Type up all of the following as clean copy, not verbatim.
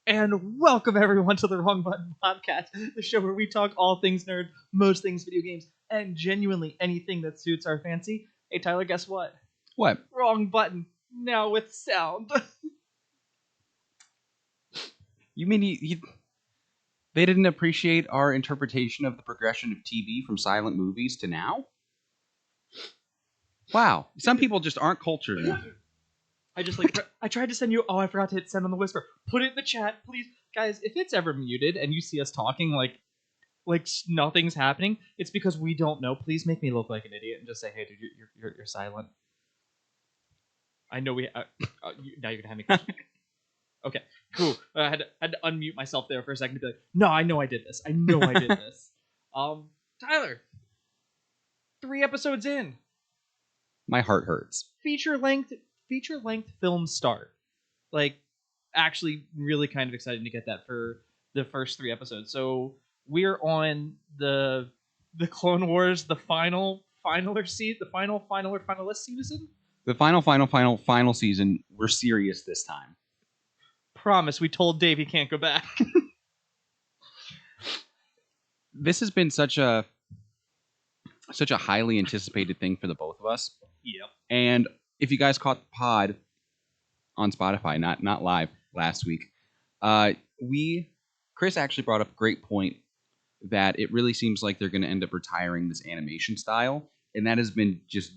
And welcome everyone to the Wrong Button Podcast, the show where we talk all things nerd, most things video games, and genuinely anything that suits our fancy. Hey Tyler, guess what? What? Wrong button. Now with sound. You mean they didn't appreciate our interpretation of the progression of TV from silent movies to now? Wow. Some people just aren't cultured enough. I tried to send you. Oh, I forgot to hit send on the whisper. Put it in the chat, please, guys. If it's ever muted and you see us talking like nothing's happening, it's because we don't know. Please make me look like an idiot and just say, "Hey, dude, you're silent." I know we. Now you're gonna have me. Okay, cool. I had to unmute myself there for a second to be like, "No, I know I did this. I know I did this." Tyler, 3 episodes in. My heart hurts. Feature length film start. Like, actually really kind of excited to get that for the first 3 episodes. So we're on the Clone Wars, the finalist season. The final season. We're serious this time. Promise, we told Dave he can't go back. This has been such a highly anticipated thing for the both of us. Yep. And if you guys caught the pod on Spotify, not live last week, Chris actually brought up a great point that it really seems like they're going to end up retiring this animation style, and that has been just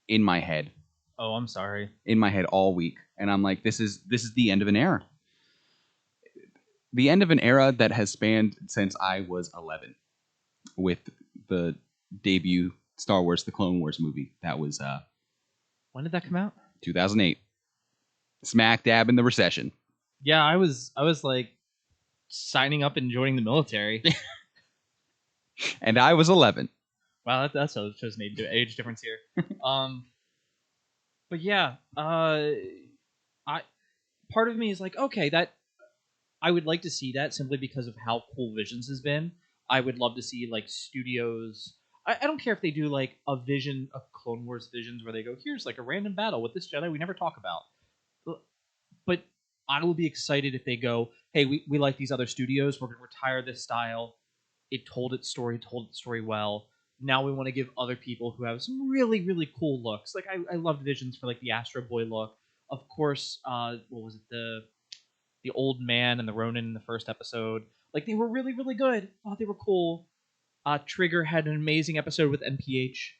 in my head. Oh, I'm sorry. In my head all week, and I'm like, this is the end of an era. The end of an era that has spanned since I was 11, with the debut Star Wars: The Clone Wars movie. That was when did that come out? 2008. Smack dab in the recession. Yeah, I was like signing up and joining the military. And I was 11. Wow, that's what shows an age difference here. But yeah, part of me is like, okay, that I would like to see that simply because of how cool Visions has been. I would love to see like studios. I don't care if they do like a Clone Wars Visions where they go, here's like a random battle with this Jedi we never talk about. But I will be excited if they go, hey, we like these other studios. We're going to retire this style. It told its story well. Now we want to give other people who have some really, really cool looks. Like I loved Visions for like the Astro Boy look. Of course, what was it? The old man and the Ronin in the first episode. Like they were really, really good. Thought they were cool. Trigger had an amazing episode with NPH.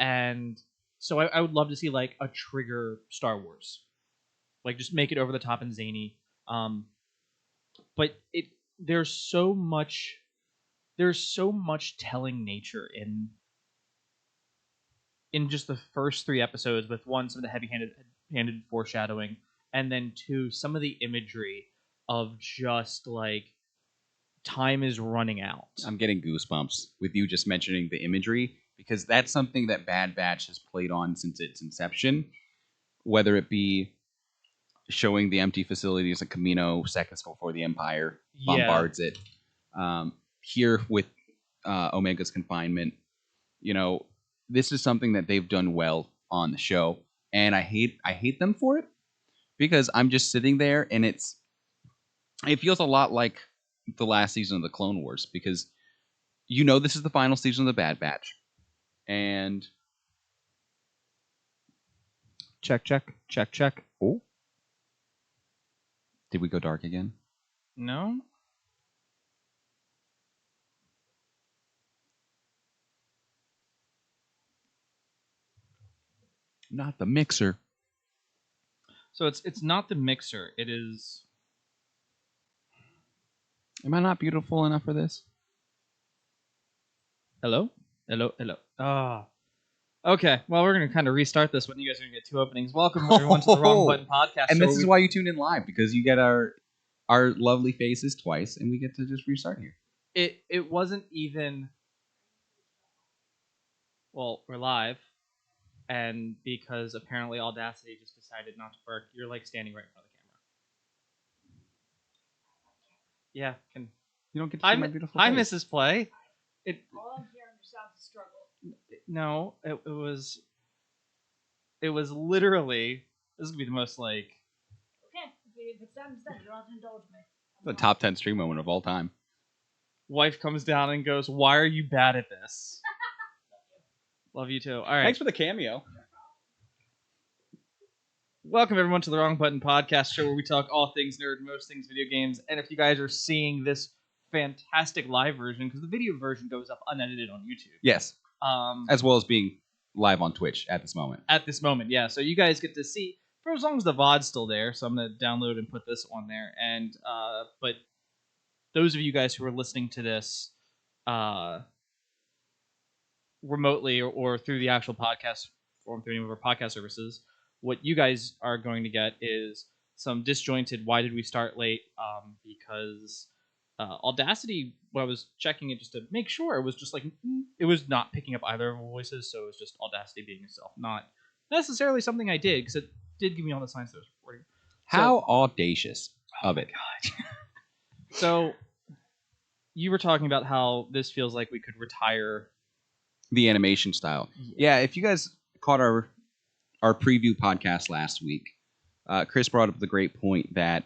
And so I would love to see like a Trigger Star Wars. Like just make it over the top and zany. But there's so much telling nature in just the first 3 episodes, with one, some of the heavy-handed foreshadowing, and then 2, some of the imagery of just like time is running out. I'm getting goosebumps with you just mentioning the imagery, because that's something that Bad Batch has played on since its inception, whether it be showing the empty facilities at Camino seconds before the Empire bombards it. Here with Omega's confinement, this is something that they've done well on the show, and I hate them for it, because I'm just sitting there and it feels a lot like the last season of the Clone Wars, because this is the final season of the Bad Batch, and check. Oh, did we go dark again? No. Not the mixer. So it's not the mixer. It is. Am I not beautiful enough for this? Hello. Ah. Okay. Well, we're gonna kind of restart this one. You guys are gonna get 2 openings. Welcome everyone to the Wrong Button Podcast. And this is why you tune in live, because you get our lovely faces twice, and we get to just restart here. It wasn't even. Well, we're live. And because apparently Audacity just decided not to work, you're like standing right in front of the camera. Yeah, you don't get to see my beautiful Hi, face. Mrs. Play. All I'm hearing yourself is struggle. No, it was literally. This is gonna be the most like. Okay, if it's done, it's done. You don't have to indulge me. The top 10 stream moment of all time. Wife comes down and goes, "Why are you bad at this?" Love you too. All right. Thanks for the cameo. Welcome everyone to the Wrong Button Podcast Show, where we talk all things nerd, most things video games. And if you guys are seeing this fantastic live version, because the video version goes up unedited on YouTube. Yes. As well as being live on Twitch at this moment. At this moment, yeah. So you guys get to see for as long as the VOD's still there. So I'm gonna download and put this on there. And but those of you guys who are listening to this remotely or through the actual podcast form through any of our podcast services, what you guys are going to get is some disjointed "why did we start late?" Because Audacity, when I was checking it just to make sure, it was just like it was not picking up either of our voices, so it was just Audacity being itself, not necessarily something I did, because it did give me all the signs that it was recording. How audacious of it. God. So you were talking about how this feels like we could retire the animation style. Yeah, if you guys caught our preview podcast last week, Chris brought up the great point that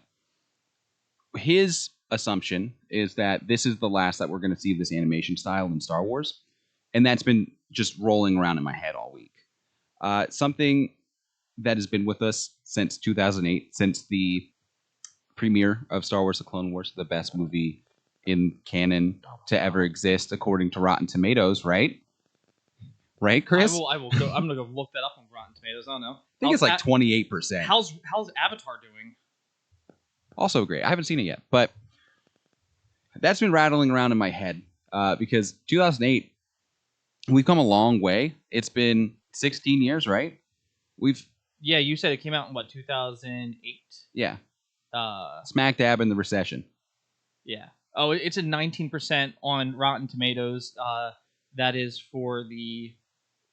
his assumption is that this is the last that we're going to see of this animation style in Star Wars, and that's been just rolling around in my head all week. Something that has been with us since 2008, since the premiere of Star Wars: The Clone Wars, the best movie in canon to ever exist, according to Rotten Tomatoes, right? Right, Chris? I will go. I'm gonna go look that up on Rotten Tomatoes. I don't know. I think it's like 28%. How's Avatar doing? Also great. I haven't seen it yet, but that's been rattling around in my head because 2008, we've come a long way. It's been 16 years, right? Yeah, you said it came out in what, 2008? Yeah. Smack dab in the recession. Yeah. Oh, it's a 19% on Rotten Tomatoes. That is for the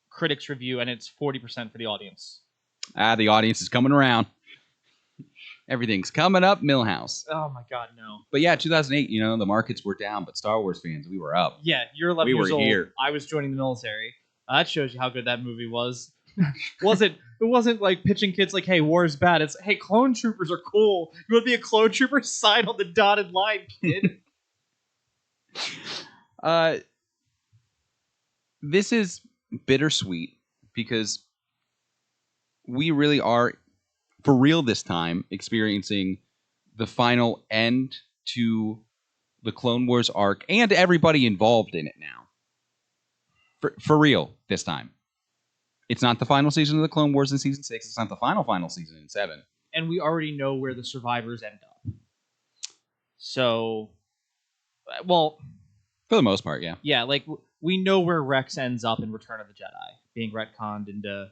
critics review, and it's 40% for the audience. The audience is coming around. Everything's coming up Millhouse. Oh my God, no. But yeah, 2008, the markets were down, but Star Wars fans, we were up. Yeah, you're 11 we years were old. Here. I was joining the military. That shows you how good that movie was. It wasn't like pitching kids like, hey, war is bad. It's, hey, clone troopers are cool. You want to be a clone trooper? Sign on the dotted line, kid. This is bittersweet because we really are, for real this time, experiencing the final end to the Clone Wars arc and everybody involved in it now. For real this time. It's not the final season of the Clone Wars in Season 6. It's not the final season in 7. And we already know where the survivors end up. So, well... For the most part, yeah. Yeah, like, we know where Rex ends up in Return of the Jedi, being retconned into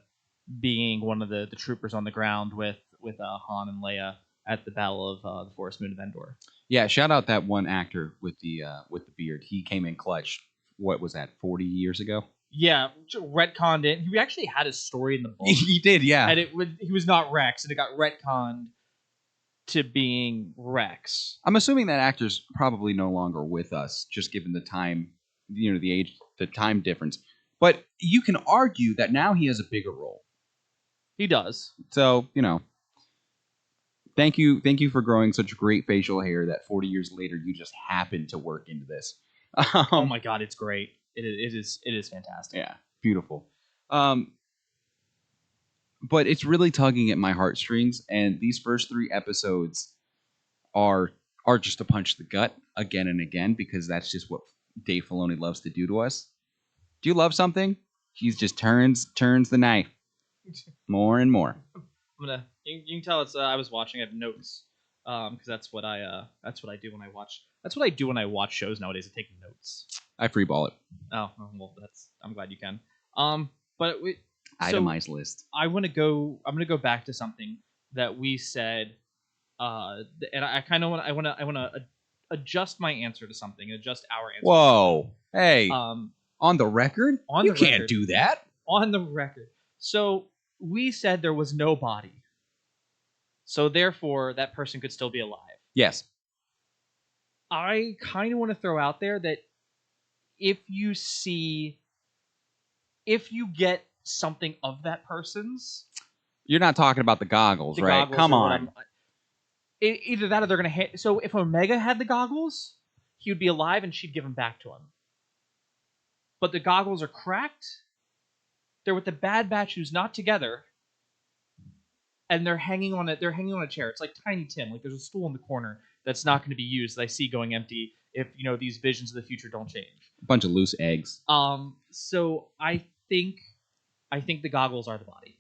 being one of the troopers on the ground with Han and Leia at the Battle of the Forest Moon of Endor. Yeah, shout out that one actor with the beard. He came in clutch. What was that, 40 years ago? Yeah, retconned it. He actually had his story in the book. He did, yeah. And he was not Rex, and it got retconned to being Rex. I'm assuming that actor's probably no longer with us, just given the time, the age, the time difference. But you can argue that now he has a bigger role. He does. So, thank you for growing such great facial hair that 40 years later you just happened to work into this. Oh my God, it's great. It is fantastic. Yeah, beautiful. But it's really tugging at my heartstrings, and these first 3 episodes are just to punch the gut again and again, because that's just what Dave Filoni loves to do to us. Do you love something? He just turns the knife more and more. You can tell it's I was watching. I have notes because that's what I do when I watch. That's what I do when I watch shows nowadays. I take notes. I freeball it. Oh well, I'm glad you can. But itemized list. I'm gonna go back to something that we said, and I kind of want to adjust my answer to something. Adjust our answer. Whoa! Hey. On the record? You can't do that. On the record. So we said there was no body. So therefore, that person could still be alive. Yes. I kind of want to throw out there that if you get something of that person's... You're not talking about the goggles, right? Goggles. Come on. Either that or they're going to... So if Omega had the goggles, he would be alive and she'd give them back to him. But the goggles are cracked. They're with the Bad Batch who's not together. And they're hanging on a chair. It's like Tiny Tim. Like there's a stool in the corner that's not going to be used that I see going empty if these visions of the future don't change. A bunch of loose eggs. So I think the goggles are the body.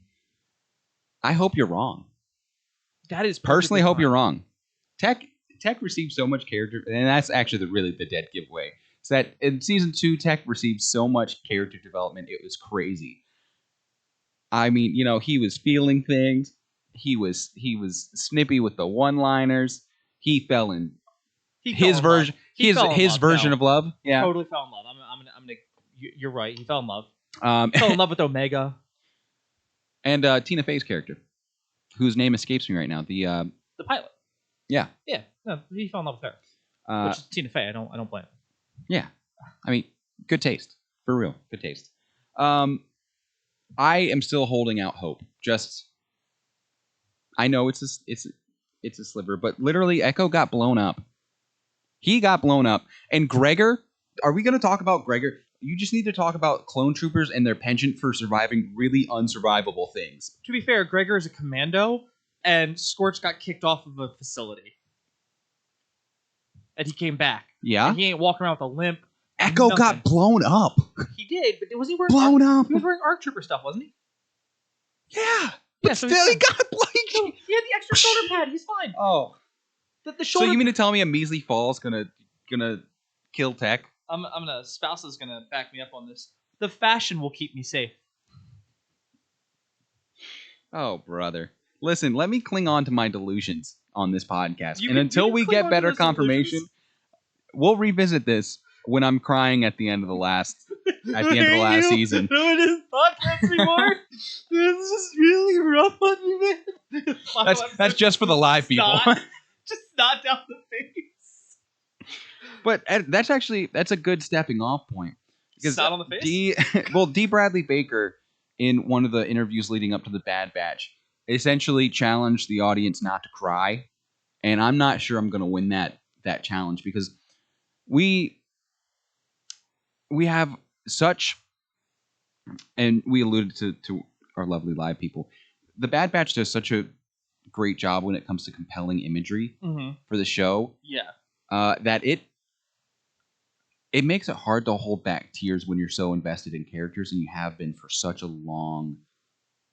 I hope you're wrong. That is personally hope fine. you're wrong. Tech received so much character, and that's actually the dead giveaway. It's that in season 2, Tech received so much character development, it was crazy. I mean, he was feeling things. He was snippy with the one-liners. He fell in his version. His version of love. Yeah, totally fell in love. I'm gonna. You're right. He fell in love. He fell in love with Omega and Tina Fey's character, whose name escapes me right now. The pilot. Yeah. Yeah. No, he fell in love with her. Which is Tina Fey. I don't blame him. Yeah. I mean, good taste. For real. Good taste. I am still holding out hope. I know it's a sliver, but literally Echo got blown up. He got blown up. And Gregor, are we going to talk about Gregor? You just need to talk about clone troopers and their penchant for surviving really unsurvivable things. To be fair, Gregor is a commando, and Scorch got kicked off of a facility. And he came back. Yeah? And he ain't walking around with a limp. Echo got blown up. He did, but was he wearing blown up? He was wearing ARC Trooper stuff, wasn't he? Yeah. But still, he got blown. He had the extra shoulder pad. He's fine. Oh. The shoulder. So you mean to tell me a measly fall is gonna kill Tech? I'm gonna. Spouse is gonna back me up on this. The fashion will keep me safe. Oh, brother. Listen, let me cling on to my delusions on this podcast. And until we get better confirmation, we'll revisit this when I'm crying at the end of the last season. No, it is podcast anymore. This is really rough on me, man. That's just for the live people. Just not down the face. But that's a good stepping off point. Because not on the face? D. Bradley Baker, in one of the interviews leading up to the Bad Batch, essentially challenged the audience not to cry. And I'm not sure I'm going to win that challenge, because we have such, and we alluded to our lovely live people, the Bad Batch does such a great job when it comes to compelling imagery for the show. Yeah. That it makes it hard to hold back tears when you're so invested in characters, and you have been for such a long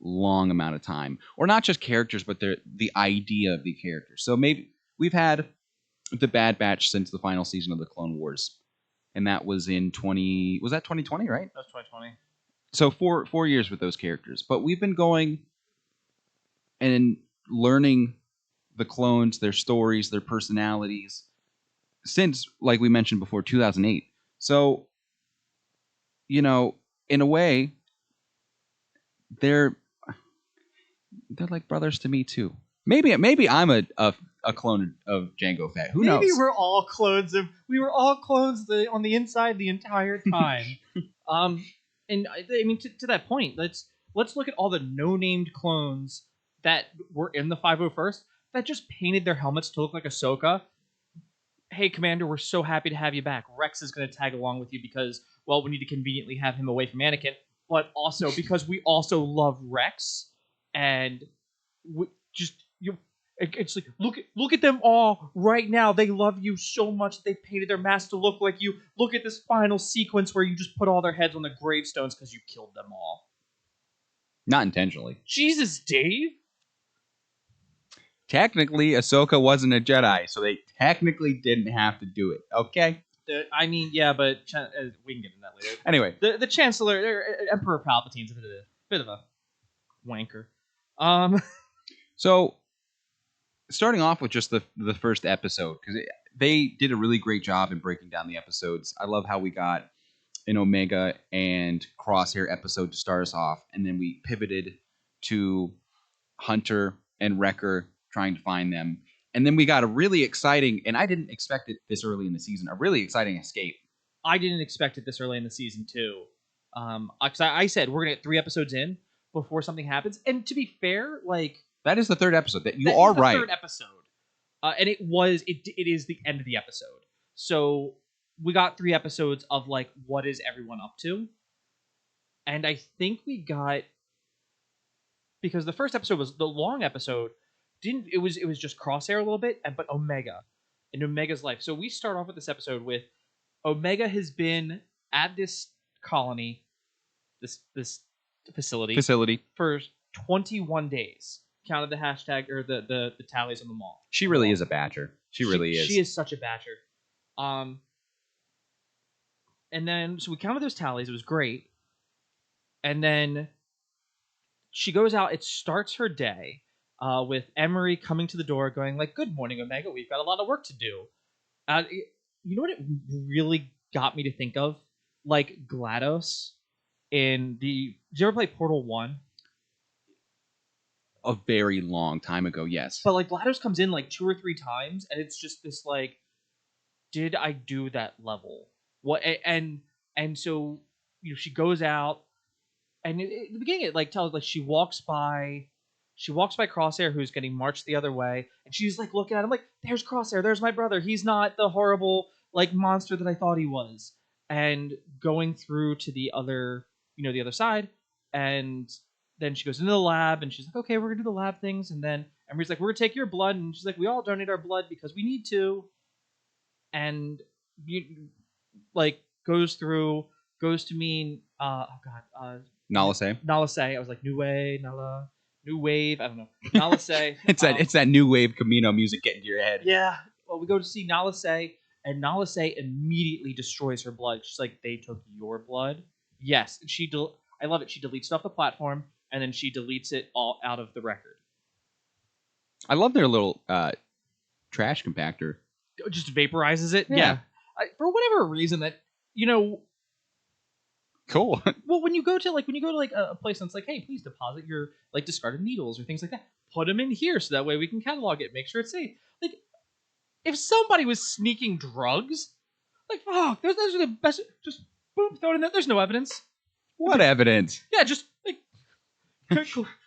amount of time. Or not just characters, but the idea of the characters. So maybe we've had the Bad Batch since the final season of the Clone Wars. And that was in 2020, right? That was 2020. So 4 years with those characters. But we've been going and learning the clones, their stories, their personalities, since, like we mentioned before, 2008. So, in a way, they're like brothers to me too. Maybe I'm a clone of Jango Fett. Who knows? Maybe we were all clones on the inside the entire time. And I mean, to that point, let's look at all the no-named clones that were in the 501st that just painted their helmets to look like Ahsoka. Hey, Commander, we're so happy to have you back. Rex is going to tag along with you because, well, we need to conveniently have him away from Anakin, but also because we also love Rex, and it's like look at them all right now. They love you so much that they painted their masks to look like you. Look at this final sequence where you just put all their heads on the gravestones because you killed them all. Not intentionally. Jesus, Dave. Technically, Ahsoka wasn't a Jedi, so they technically didn't have to do it. Okay. I mean, yeah, but we can get into that later. Anyway, the Chancellor, Emperor Palpatine's a bit of a wanker. So, starting off with just the first episode, because they did a really great job in breaking down the episodes. I love how we got an Omega and Crosshair episode to start us off, and then we pivoted to Hunter and Wrecker trying to find them. And then we got a really exciting, and I didn't expect it this early in the season, a really exciting escape. I didn't expect it this early in the season, too. Because I said we're going to get 3 episodes in before something happens. And to be fair, like... That is the third episode. You are right. Third episode. and it is the end of the episode. So we got 3 episodes of like what is everyone up to, and I think we got, because the first episode was the long episode. Didn't it was just Crosshair a little bit, but Omega and Omega's life. So we start off with this episode with Omega has been at this colony, this facility for 21 days. Counted the hashtag or the tallies on the mall. She really is a badger. She really is. She is such a badger. And then so we counted those tallies. It was great. And then she goes out. It starts her day with Emery coming to the door, going like, "Good morning, Omega. We've got a lot of work to do." You know what it really got me to think of? Like GLaDOS in the. Did you ever play Portal 1? A very long time ago, yes. But like GLaDOS comes in like 2 or 3 times, and it's just this like, did I do that level? What and so she goes out, and at the beginning it like tells like she walks by Crosshair, who's getting marched the other way, and she's like looking at him like, "There's Crosshair. There's my brother. He's not the horrible like monster that I thought he was." And going through to the other side, and then she goes into the lab, and she's like, "Okay, we're gonna do the lab things." And then Emery's like, "We're gonna take your blood," and she's like, "We all donate our blood because we need to." And you like goes to mean Nalase. Nalase. I was like, New Wave. I don't know. Nalase. It's that new wave Camino music getting to your head. Yeah. Well, we go to see Nalase, and Nalase immediately destroys her blood. She's like, "They took your blood." Yes. And I love it. She deletes it off the platform, and then she deletes it all out of the record. I love their little trash compactor. It just vaporizes it. Yeah. For whatever reason that Cool. Well, when you go to like a place that's like, "Hey, please deposit your like discarded needles or things like that. Put them in here so that way we can catalog it, make sure it's safe." Like, if somebody was sneaking drugs, like, fuck, those are the best. Just boom, throw it in there. There's no evidence. What evidence? Yeah, just like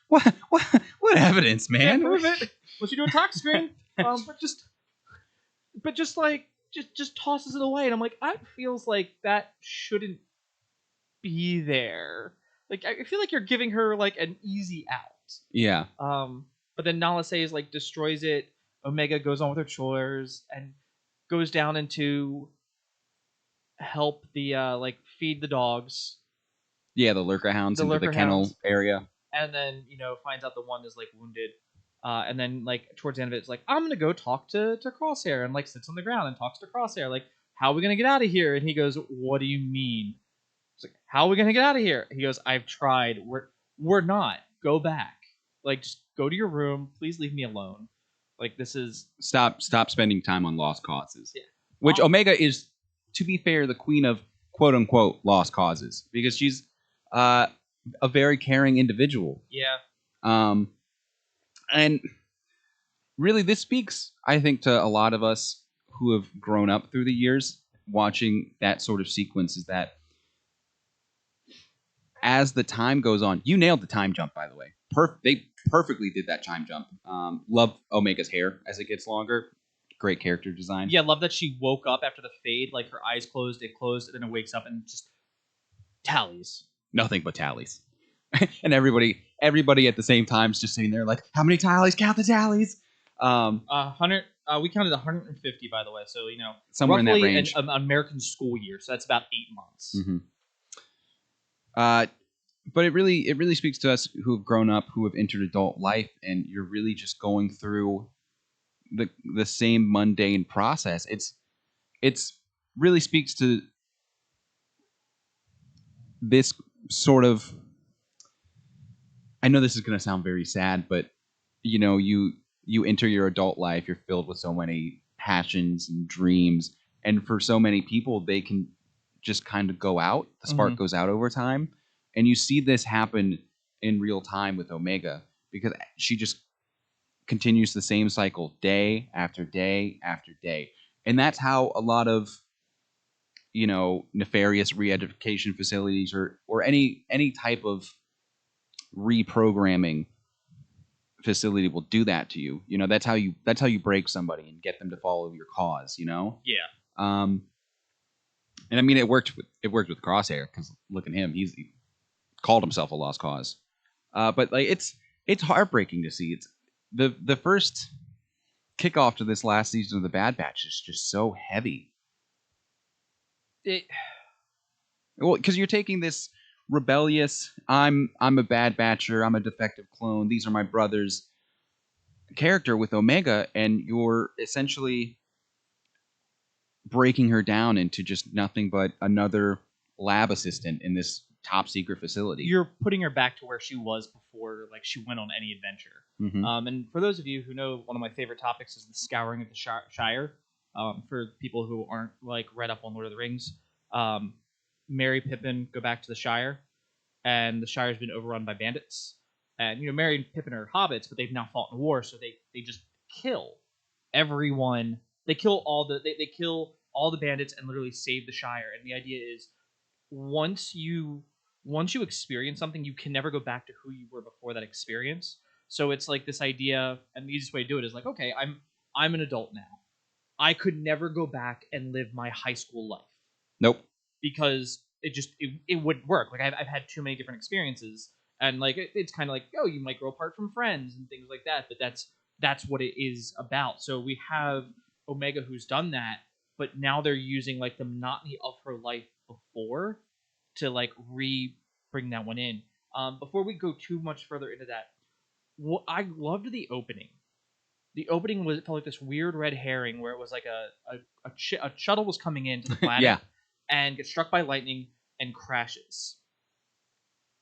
What evidence, man? prove it. Once you do a talk screen, but just tosses it away, and I'm like, that feels like that shouldn't be there. Like, I feel like you're giving her like an easy out. Yeah. But then Nalase is like destroys it. Omega goes on with her chores and goes down into help the like feed the dogs. Yeah, the lurker hounds into the kennel area. And then, finds out the one is like wounded. And then like towards the end of it, it's like, "I'm gonna go talk to Crosshair," and like sits on the ground and talks to Crosshair, like, "How are we gonna get out of here?" And he goes, "What do you mean?" It's like, "How are we gonna get out of here?" He goes, "I've tried. We're not. Go back. Like, just go to your room. Please leave me alone. Like, this is Stop spending time on lost causes." Yeah. Which Omega is, to be fair, the queen of quote unquote lost causes, because she's a very caring individual. Yeah. And really, this speaks, I think, to a lot of us who have grown up through the years watching that sort of sequence, is that as the time goes on, you nailed the time jump, by the way. They perfectly did that time jump. Love Omega's hair as it gets longer. Great character design. Yeah, love that she woke up after the fade, like her eyes closed, it closed, and then it wakes up and just tallies. Nothing but tallies. And everybody at the same time is just sitting there like, "How many tallies? Count the tallies." 100. We counted 150, by the way. So somewhere in that range. An American school year. So that's about 8 months. Mm-hmm. But it really speaks to us who have grown up, who have entered adult life, and you're really just going through the same mundane process. It's really speaks to this sort of. I know this is going to sound very sad, but you enter your adult life, you're filled with so many passions and dreams, and for so many people, they can just kind of go out. The spark goes out over time, and you see this happen in real time with Omega, because she just continues the same cycle day after day after day, and that's how a lot of nefarious re-education facilities or any type of reprogramming facility will do that to you. That's how you break somebody and get them to follow your cause. Yeah. And I mean, it worked with Crosshair, because look at him. He called himself a lost cause. But like it's heartbreaking to see. It's the first kickoff to this last season of the Bad Batch is just so heavy. Well, because you're taking this rebellious, I'm a Bad Batcher, I'm a defective clone, these are my brothers character with Omega, and you're essentially breaking her down into just nothing but another lab assistant in this top secret facility. You're putting her back to where she was before, like, she went on any adventure. Mhm. And for those of you who know, one of my favorite topics is the scouring of the Shire. For people who aren't like read up on Lord of the Rings, Merry, Pippin go back to the Shire, and the Shire's been overrun by bandits. And Merry and Pippin are hobbits, but they've now fought in war, so they just kill everyone. They kill all they kill all the bandits and literally save the Shire. And the idea is, once you experience something, you can never go back to who you were before that experience. So it's like this idea, and the easiest way to do it is like, okay, I'm an adult now. I could never go back and live my high school life. Nope. Because it wouldn't work. Like, I've had too many different experiences, and like it's kind of like, oh, you might grow apart from friends and things like that. But that's what it is about. So we have Omega, who's done that, but now they're using like the monotony of her life before to like bring that one in. Before we go too much further into that, I loved the opening. The opening felt like this weird red herring where it was like a shuttle was coming into the planet. Yeah. And gets struck by lightning and crashes.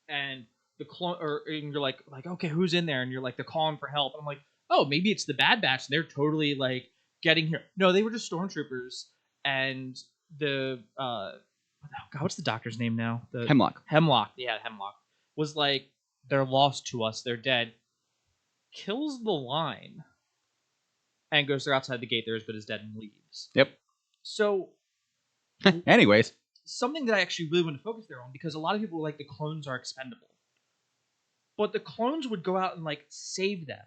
And and you're like, okay, who's in there? And you're like, they're calling for help. And I'm like, oh, maybe it's the Bad Batch. They're totally like getting here. No, they were just stormtroopers. And the God, what's the doctor's name now? Hemlock. Hemlock was like, they're lost to us. They're dead. Kills the line and goes, they're outside the gate. They're as good as dead, and leaves. Yep. So. Anyways, something that I actually really want to focus there on, because a lot of people were like, the clones are expendable. But the clones would go out and like save them.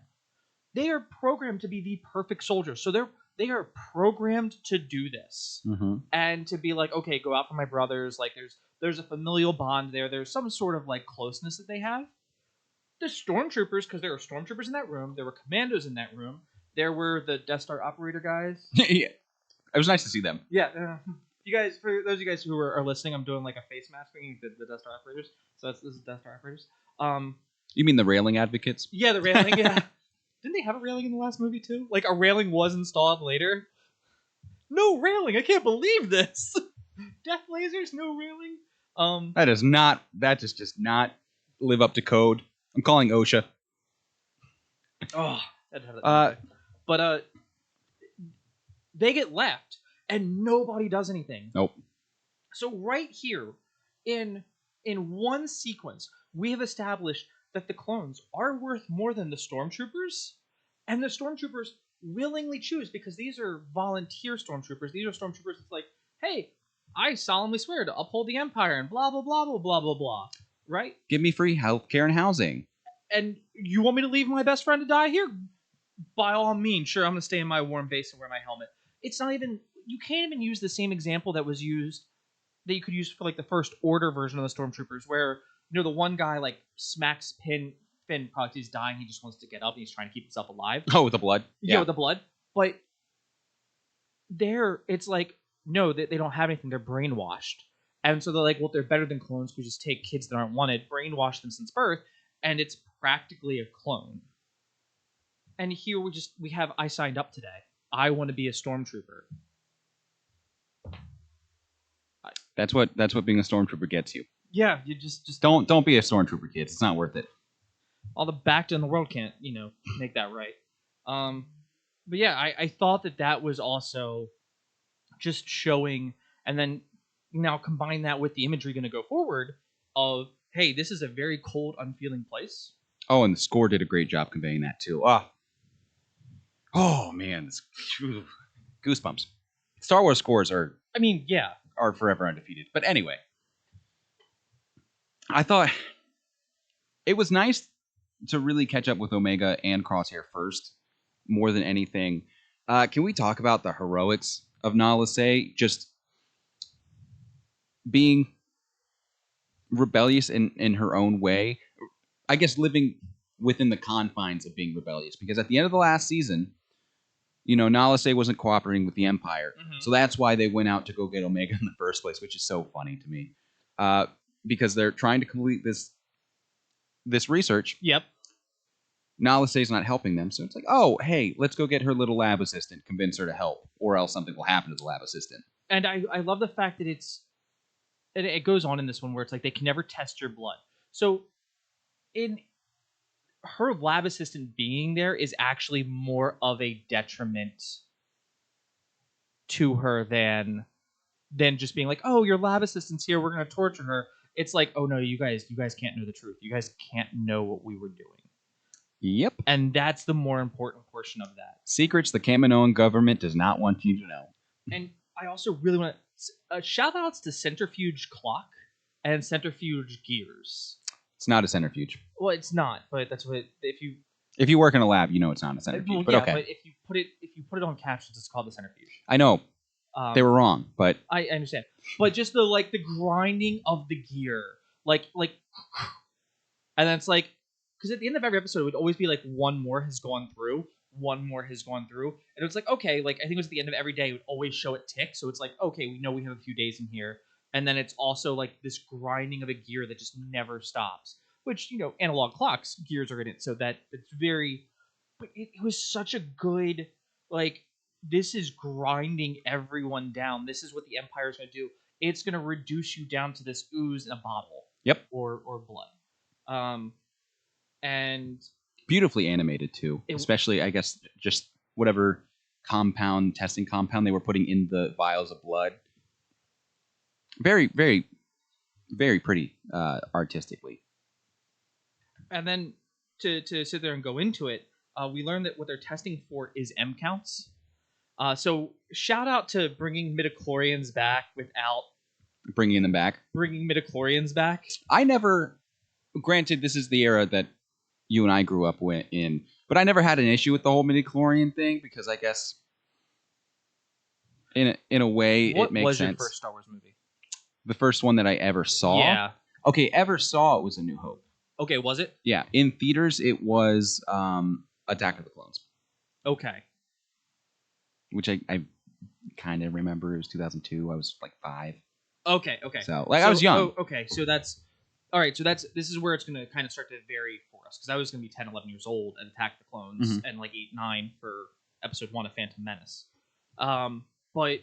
They are programmed to be the perfect soldiers. So they are programmed to do this. Mm-hmm. And to be like, okay, go out for my brothers. Like there's a familial bond there. There's some sort of like closeness that they have. The stormtroopers, because there were stormtroopers in that room. There were commandos in that room. There were the Death Star operator guys. Yeah. It was nice to see them. Yeah. You guys, for those of you guys who are listening, I'm doing like a face mask thing. The Death Star operators. So this is Death Star operators. You mean the railing advocates? Yeah, the railing. Yeah. Didn't they have a railing in the last movie too? Like a railing was installed later. No railing. I can't believe this. Death lasers, no railing. That does not live up to code. I'm calling OSHA. Oh, but they get left. And nobody does anything. Nope. So right here, in one sequence, we have established that the clones are worth more than the stormtroopers, and the stormtroopers willingly choose, because these are volunteer stormtroopers. These are stormtroopers that's like, hey, I solemnly swear to uphold the Empire and blah blah blah blah blah blah blah. Right? Give me free healthcare and housing. And you want me to leave my best friend to die here? By all means, sure, I'm gonna stay in my warm base and wear my helmet. It's not even. You can't even use the same example that was used, that you could use for like the First Order version of the stormtroopers, where the one guy like smacks Finn probably he's dying, he just wants to get up and he's trying to keep himself alive. Oh, with the blood. Yeah, with the blood. But it's like, no, they don't have anything. They're brainwashed, and so they're like, well, they're better than clones. We just take kids that aren't wanted, brainwash them since birth, and it's practically a clone. And here we have, I signed up today. I want to be a stormtrooper. That's what being a stormtrooper gets you. Yeah, you just don't be a stormtrooper, kids. It's not worth it. All the backed in the world can't, make that right. But yeah, I thought that was also just showing, and then now combine that with the imagery going to go forward of, hey, this is a very cold, unfeeling place. Oh, and the score did a great job conveying that too. Oh man, goosebumps. Star Wars scores are forever undefeated. But anyway, I thought it was nice to really catch up with Omega and Crosshair first, more than anything. Can we talk about the heroics of Nala Se just being rebellious in her own way? I guess living within the confines of being rebellious, because at the end of the last season, Nala Se wasn't cooperating with the Empire, so that's why they went out to go get Omega in the first place, which is so funny to me, because they're trying to complete this research. Yep. Nala Se's not helping them, so it's like, oh, hey, let's go get her little lab assistant, convince her to help, or else something will happen to the lab assistant. And I love the fact that it goes on in this one where it's like they can never test your blood. So in her lab assistant being there is actually more of a detriment to her than just being like, oh, your lab assistant's here, we're gonna torture her. It's like, oh no, you guys can't know the truth. You guys can't know what we were doing. Yep. And that's the more important portion of that. Secrets the Kaminoan government does not want you to know. And I also really want to shout outs to Centrifuge Clock and Centrifuge Gears. It's not a centrifuge. Well, it's not, but that's what if you work in a lab, you know it's not a centrifuge. Well, but yeah, okay. But if you put it on captions, it's called the centrifuge. I know they were wrong, but I understand. But just the grinding of the gear, like, and then it's like, because at the end of every episode, it would always be like one more has gone through, and it's like, okay, like I think it was at the end of every day, it would always show it tick, so it's like, okay, we know we have a few days in here, and then it's also like this grinding of a gear that just never stops. Which, analog clocks, gears are in it, so that it's very. But it was such a good, like, this is grinding everyone down. This is what the Empire's going to do. It's going to reduce you down to this ooze in a bottle. Yep. Or blood. And beautifully animated too. Especially, I guess, just whatever testing compound they were putting in the vials of blood. Very, very, very pretty artistically. And then to sit there and go into it, we learned that what they're testing for is M counts. So shout out to bringing midichlorians back without bringing them back. Bringing midichlorians back. I never. Granted, this is the era that you and I grew up in, but I never had an issue with the whole midichlorian thing because I guess in a way it makes sense. What was your first Star Wars movie? The first one that I ever saw. Yeah. Okay, ever saw it was A New Hope. Okay, was it? Yeah, in theaters it was Attack of the Clones. Okay. Which I kind of remember. It was 2002. I was like 5. Okay. So I was young. Okay, so that's all right. So this is where it's going to kind of start to vary for us because I was going to be 10, 11 years old at Attack of the Clones and like 8, 9 for Episode 1 of Phantom Menace. But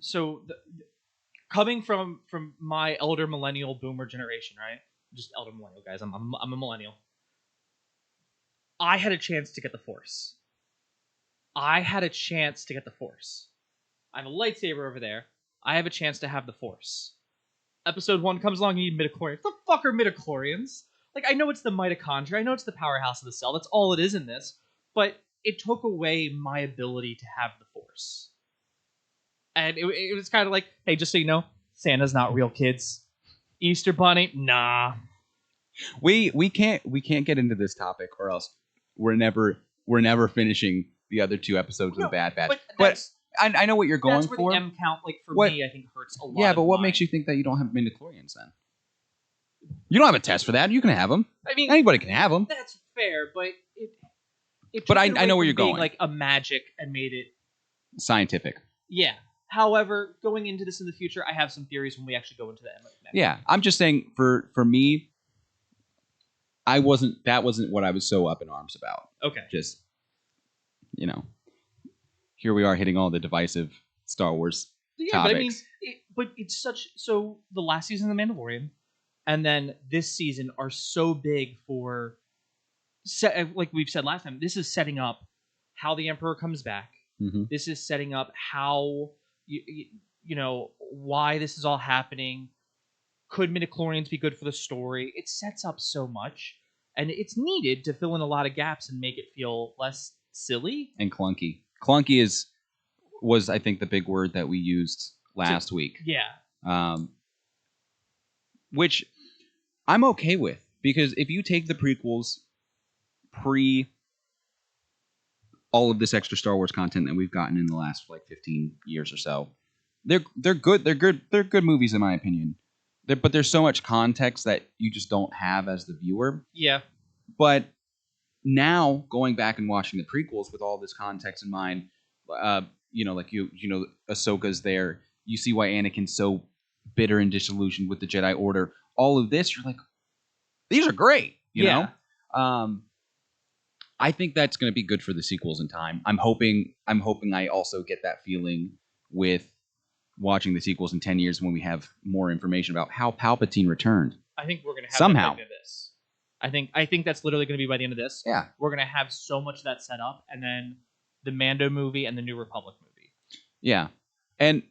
so coming from my elder millennial boomer generation, right? Just elder millennial guys. I'm a millennial. I had a chance to get the Force. I have a lightsaber over there. I have a chance to have the Force. Episode 1 comes along, you need midichlorians. The fuck are midichlorians? Like, I know it's the mitochondria. I know it's the powerhouse of the cell. That's all it is in this. But it took away my ability to have the Force. And it was kind of like, hey, just so you know, Santa's not real, kids. Easter Bunny, nah. We can't get into this topic, or else we're never finishing the other 2 episodes of the Bad Batch. But I know what you're going for. That's where the M count, like for me, I think hurts a lot. Yeah, but what makes you think that you don't have midichlorians then? You don't have a test for that. You can have them. I mean, anybody can have them. That's fair, but it. But I know where you're going. Like a magic and made it scientific. Yeah. However, going into this in the future, I have some theories when we actually go into the M. Yeah, I'm just saying for me, that wasn't what I was so up in arms about. Okay. Just, here we are hitting all the divisive Star Wars topics. But I mean, it's such. So the last season of The Mandalorian, and then this season are so big for, like we've said last time, this is setting up how the Emperor comes back. Mm-hmm. This is setting up how, why this is all happening. Could midichlorians be good for the story? It sets up so much, and it's needed to fill in a lot of gaps and make it feel less silly and clunky. Clunky was I think the big word that we used last week. Yeah. Which I'm okay with, because if you take the prequels pre all of this extra Star Wars content that we've gotten in the last like 15 years or so. They're good. They're good movies in my opinion. But there's so much context that you just don't have as the viewer. Yeah. But now going back and watching the prequels with all this context in mind, like Ahsoka's there. You see why Anakin's so bitter and disillusioned with the Jedi Order. All of this, you're like, these are great. You know. I think that's going to be good for the sequels in time. I'm hoping I also get that feeling with watching the sequels in 10 years when we have more information about how Palpatine returned. I think we're going to have somehow. that by the end of this. I think that's literally going to be by the end of this. Yeah. We're going to have so much of that set up, and then the Mando movie and the New Republic movie. Yeah. And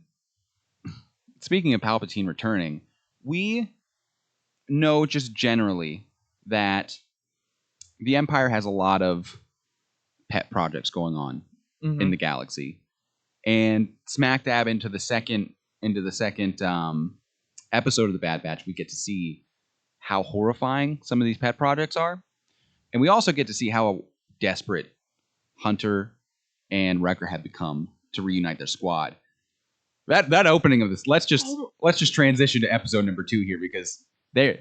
speaking of Palpatine returning, we know just generally that the Empire has a lot of pet projects going on in the galaxy, and smack dab into the second episode of the Bad Batch, we get to see how horrifying some of these pet projects are, and we also get to see how desperate Hunter and Wrecker have become to reunite their squad. That opening of this, let's just transition to episode number 2 here, because they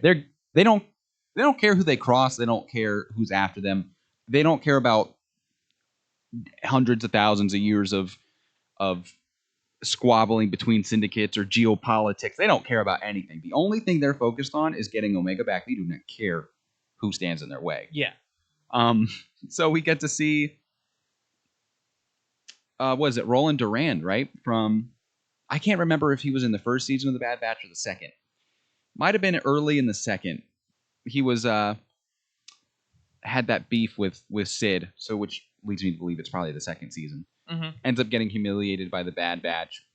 don't care who they cross. They don't care who's after them. They don't care about hundreds of thousands of years of squabbling between syndicates or geopolitics. They don't care about anything. The only thing they're focused on is getting Omega back. They do not care who stands in their way. Yeah. So we get to see, what is it, Roland Durand, right? From, I can't remember if he was in the first season of the Bad Batch or the second. Might have been early in the second. He was had that beef with Sid, so which leads me to believe it's probably the second season. Ends up getting humiliated by the Bad Batch.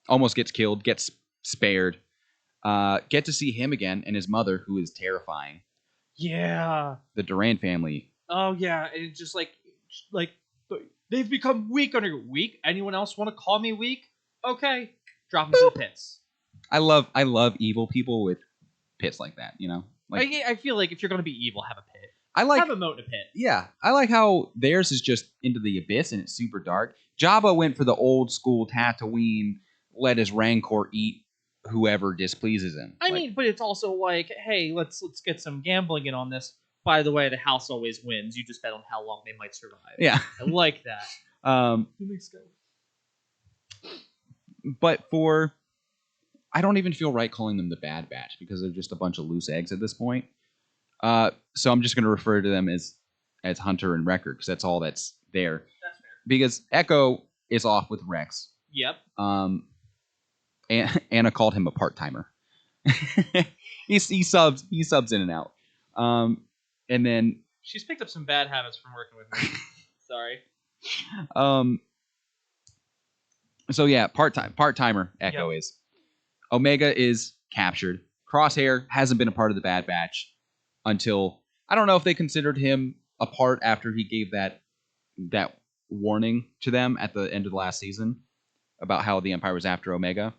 Almost gets killed, gets spared. Get to see him again and his mother, who is terrifying. Yeah. The Durand family. Oh yeah, and it's just like they've become weak under weak. Anyone else want to call me weak? Okay, drop them to the pits. I love evil people with pits like that. You know, like I feel like if you're gonna be evil, have a pit. have a moat in a pit. Yeah, I like how theirs is just into the abyss and it's super dark. Jabba went for the old school Tatooine, let his Rancor eat whoever displeases him. I mean, but it's also like, hey, let's get some gambling in on this. By the way, the house always wins. You just bet on how long they might survive. Yeah, I like that. But I don't even feel right calling them the Bad Batch because they're just a bunch of loose eggs at this point. So I'm just going to refer to them as Hunter and Wrecker because that's all that's there. That's fair. Because Echo is off with Rex. Yep. Anna called him a part-timer. he subs in and out. And then she's picked up some bad habits from working with me. Sorry. So yeah, part-timer Echo is. Omega is captured. Crosshair hasn't been a part of the Bad Batch until, I don't know if they considered him a part after he gave that warning to them at the end of the last season about how the Empire was after Omega.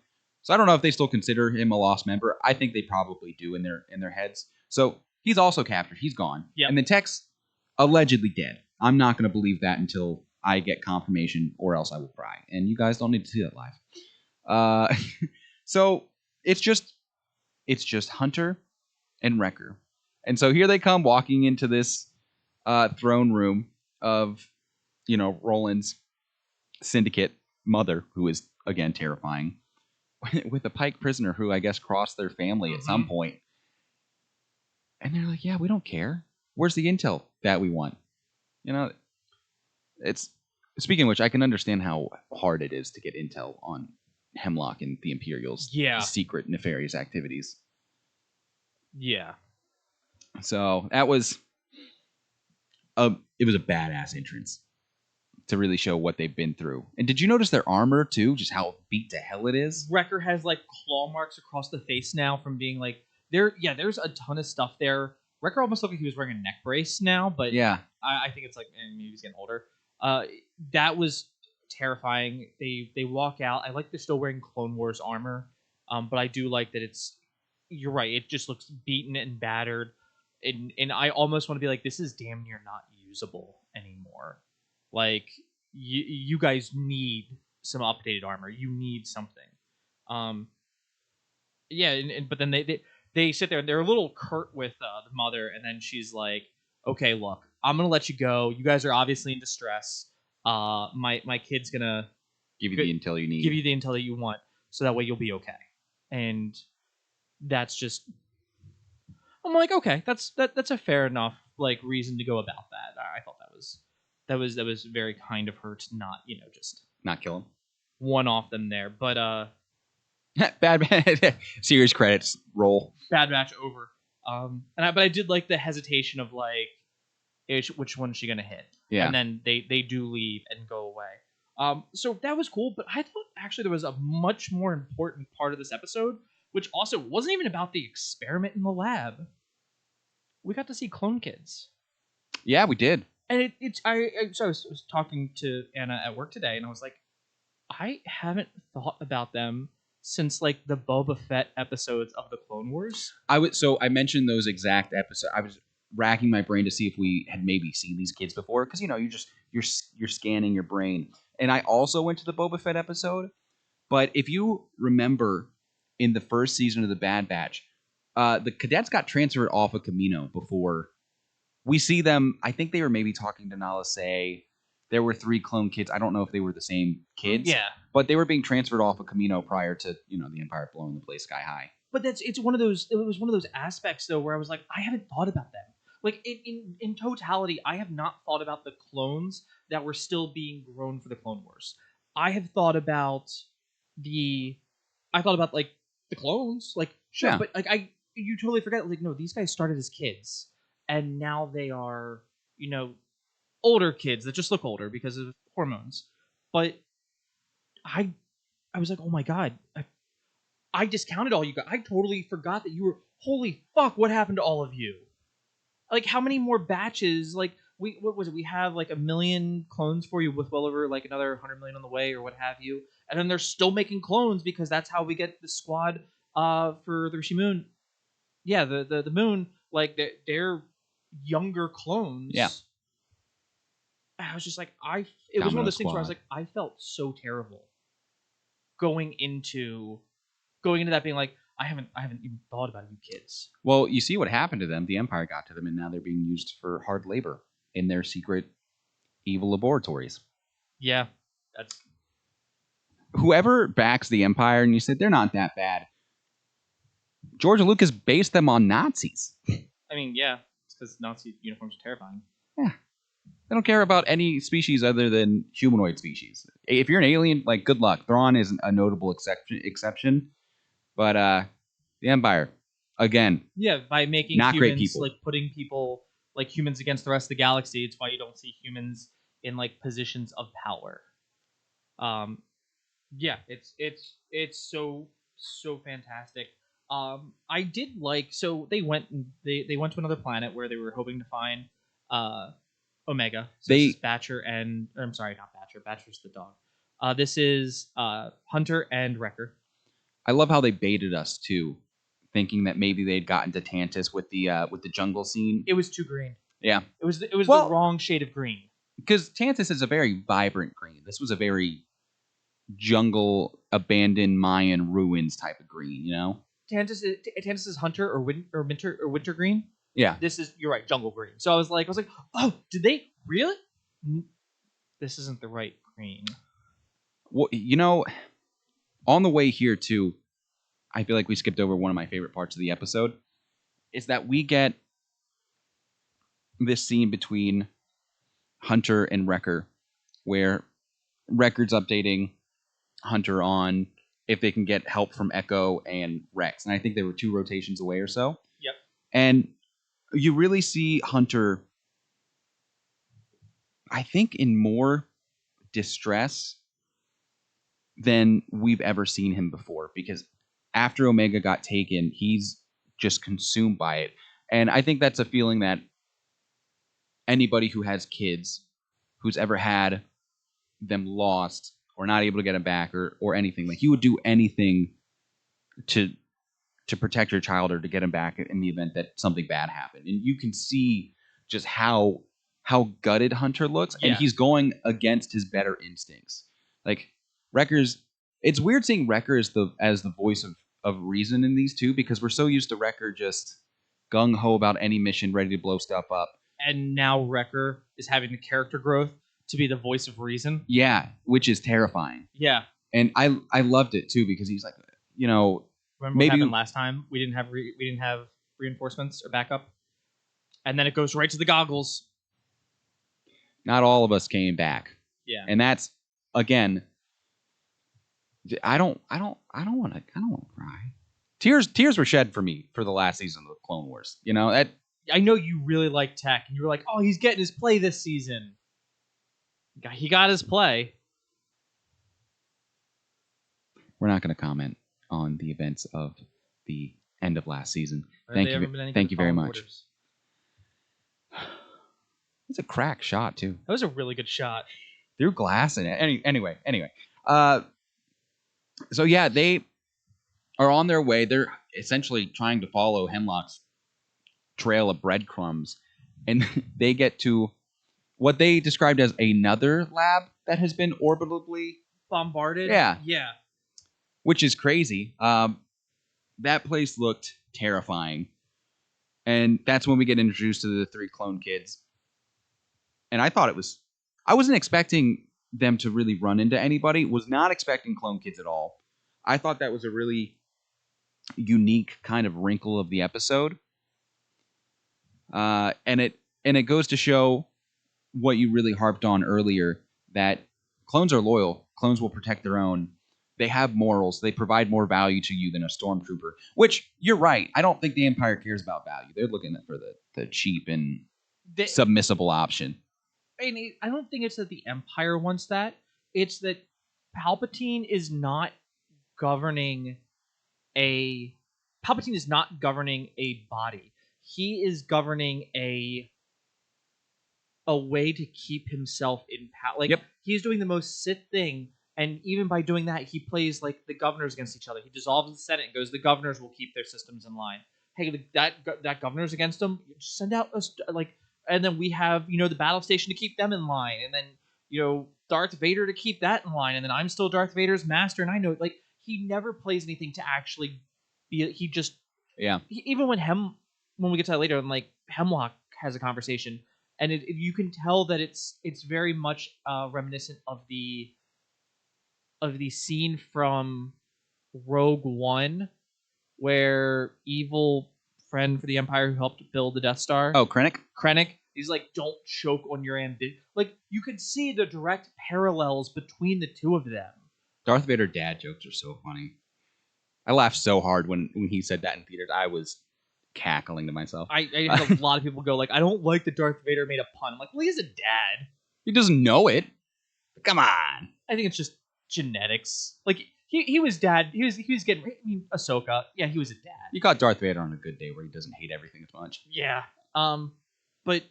So I don't know if they still consider him a lost member. I think they probably do in their heads. So he's also captured. He's gone. Yep. And then Tech's allegedly dead. I'm not going to believe that until I get confirmation, or else I will cry. And you guys don't need to see that live. So it's just Hunter and Wrecker. And so here they come walking into this throne room of, Roland's syndicate mother, who is, again, terrifying, with a Pike prisoner who I guess crossed their family at some point. And they're like, yeah, we don't care. Where's the intel that we want? It's, speaking of which, I can understand how hard it is to get intel on Hemlock and the Imperials' secret nefarious activities. Yeah. So that was it was a badass entrance to really show what they've been through. And did you notice their armor too? Just how beat to hell it is. Wrecker has like claw marks across the face now from being like there's a ton of stuff there. Wrecker almost looked like he was wearing a neck brace now, but yeah, I think it's like maybe he's getting older. That was terrifying. They walk out. I like they're still wearing Clone Wars armor, but I do like that you're right. It just looks beaten and battered. and I almost want to be like, this is damn near not usable anymore. Like you guys need some updated armor. You need something. Um, yeah, but then they sit there and they're a little curt with the mother, and then she's like, "Okay, look, I'm gonna let you go. You guys are obviously in distress. My kid's gonna Give you the intel you need. give you the intel that you want, so that way you'll be okay." And that's just, I'm like, okay, that's a fair enough like reason to go about that. I thought that was very kind of her to not just Not kill him. one off them there, but Bad series credits roll. Bad Batch over. But I did like the hesitation of like, which one is she gonna hit? Yeah. And then they do leave and go away. So that was cool, but I thought actually there was a much more important part of this episode, which also wasn't even about the experiment in the lab. We got to see clone kids, Yeah, we did. and so I was talking to Anna at work today, and I was like, I haven't thought about them since like the Boba Fett episodes of the Clone Wars. I mentioned those exact episodes. I was racking my brain to see if we had maybe seen these kids before, because you're scanning your brain. And I also went to the Boba Fett episode, but if you remember, in the first season of the Bad Batch, the cadets got transferred off of Camino before we see them. I think they were maybe talking to Nala Se. There were 3 clone kids. I don't know if they were the same kids. Yeah, But they were being transferred off of Camino prior to, the Empire blowing the place sky high. but it's one of those. It was one of those aspects though where I was like, I haven't thought about them. Like in totality, I have not thought about the clones that were still being grown for the Clone Wars. I have thought about like the clones, like sure, Yeah. but like you totally forget, like no, these guys started as kids, and now they are older kids that just look older because of hormones. But I I was like, oh my god, I discounted all you guys. I totally forgot that you were. Holy fuck! What happened to all of you? Like, how many more batches? Like, what was it? We have like 1 million clones for you, with well over like another 100 million on the way, or what have you. And then they're still making clones because that's how we get the squad for the Rishi Moon. Yeah, the moon. Like they're younger clones. Yeah. I was just like, it was one of those things where I was Squad. like, I felt so terrible going into that being like, I haven't even thought about you kids. Well, you see what happened to them. The Empire got to them, and now they're being used for hard labor in their secret evil laboratories. Yeah, that's Whoever backs the Empire, and you said they're not that bad, George Lucas based them on Nazis. I mean, yeah, it's because Nazi uniforms are terrifying. They don't care about any species other than humanoid species. If you're an alien, like, good luck. Thrawn is a notable exception. But the Empire, again, Yeah, by making not great humans people. like putting people like humans against the rest of the galaxy, it's why you don't see humans in like positions of power. Yeah, it's so fantastic. I did like, so they went to another planet where they were hoping to find Omega. So this is Batcher and I'm sorry, not Batcher. Batcher's the dog. This is Hunter and Wrecker. I love how they baited us too, thinking that maybe they'd gotten to Tantus with the jungle scene. It was too green. Yeah, It was the Well- wrong shade of green. because Tantus is a very vibrant green. This was a very jungle, abandoned Mayan ruins type of green. Tantus is Hunter or winter green. Yeah. This is, you're right, jungle green. So I was like, oh, did they really? This isn't the right green. Well, on the way here too, I feel like we skipped over one of my favorite parts of the episode. Is that we get this scene between Hunter and Wrecker, where Wrecker's updating Hunter on if they can get help from Echo and Rex. And I think they were 2 rotations away or so. Yep. And you really see Hunter, I think, in more distress than we've ever seen him before, because after Omega got taken, he's just consumed by it. And I think that's a feeling that anybody who has kids, who's ever had them lost or not able to get them back or anything, like, you would do anything to to protect your child or to get him back in the event that something bad happened. And you can see just how gutted Hunter looks, and Yeah. he's going against his better instincts. Like Wrecker's, it's weird seeing Wrecker as the voice of reason in these two, because we're so used to Wrecker just gung ho about any mission, ready to blow stuff up. And now Wrecker is having the character growth to be the voice of reason. Yeah, which is terrifying. Yeah. And I loved it too, because he's like, Remember maybe what happened last time? We didn't have reinforcements or backup, and then it goes right to the goggles. not all of us came back. Yeah. And that's, again, I don't want to cry. Tears were shed for me for the last season of the Clone Wars. That I know you really like Tech, and you were like, "Oh, he's getting his play this season." He got his play. we're not going to comment on the events of the end of last season. Have Thank they you, ever been any thank good you very Fallen much. Orders? It's a crack shot too, That was a really good shot. through glass. And anyway. So yeah, they are on their way. They're essentially trying to follow Hemlock's trail of breadcrumbs, and they get to what they described as another lab that has been orbitally Bombarded. Yeah. Yeah. which is crazy. That place looked terrifying. And that's when we get introduced to the 3 clone kids. And I wasn't expecting them to really run into anybody. Was not expecting clone kids at all. I thought that was a really unique kind of wrinkle of the episode. And it goes to show what you really harped on earlier, that clones are loyal. Clones will protect their own. They have morals. They provide more value to you than a stormtrooper. Which, you're right. I don't think the Empire cares about value. They're looking for the cheap and submissible option. I don't think it's that the Empire wants that. It's that Palpatine is not governing a body. He is governing a way to keep himself in power. Like, Yep. He's doing the most Sith thing, and even by doing that, he plays like the governors against each other. He dissolves the Senate and goes, the governors will keep their systems in line. Hey, that governor's against them. Just send out and then we have the battle station to keep them in line, and then Darth Vader to keep that in line, and then I'm still Darth Vader's master, and I know he never plays anything to actually be. He just even when we get to that later, and Hemlock has a conversation, and you can tell that it's very much reminiscent of the scene from Rogue One, where evil friend for the Empire who helped build the Death Star. Oh, Krennic? He's like, don't choke on your ambition. Like, you could see the direct parallels between the two of them. Darth Vader dad jokes are so funny. I laughed so hard when he said that in theaters. I was cackling to myself. I had a lot of people go, I don't like that Darth Vader made a pun. I'm like, well, he's a dad. He doesn't know it. Come on. I think it's just genetics. Like, he was dad. He was getting. Ahsoka. Yeah, he was a dad. You caught Darth Vader on a good day where he doesn't hate everything as much. Yeah. But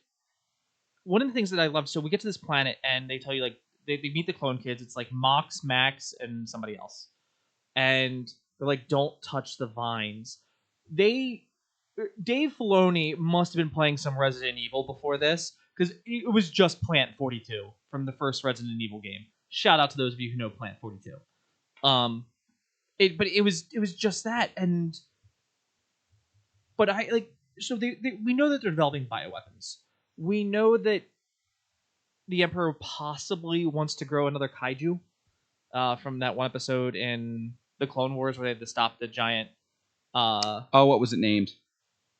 one of the things that I love. So we get to this planet and they tell you they meet the clone kids. It's like Mox, Max, and somebody else, and they're like, don't touch the vines. Dave Filoni must have been playing some Resident Evil before this, because it was just Plant 42 from the first Resident Evil game. Shout out to those of you who know Plant 42. But it was just that, but so we know that they're developing bioweapons. We know that the Emperor possibly wants to grow another kaiju, from that one episode in the Clone Wars where they had to stop the giant. What was it named?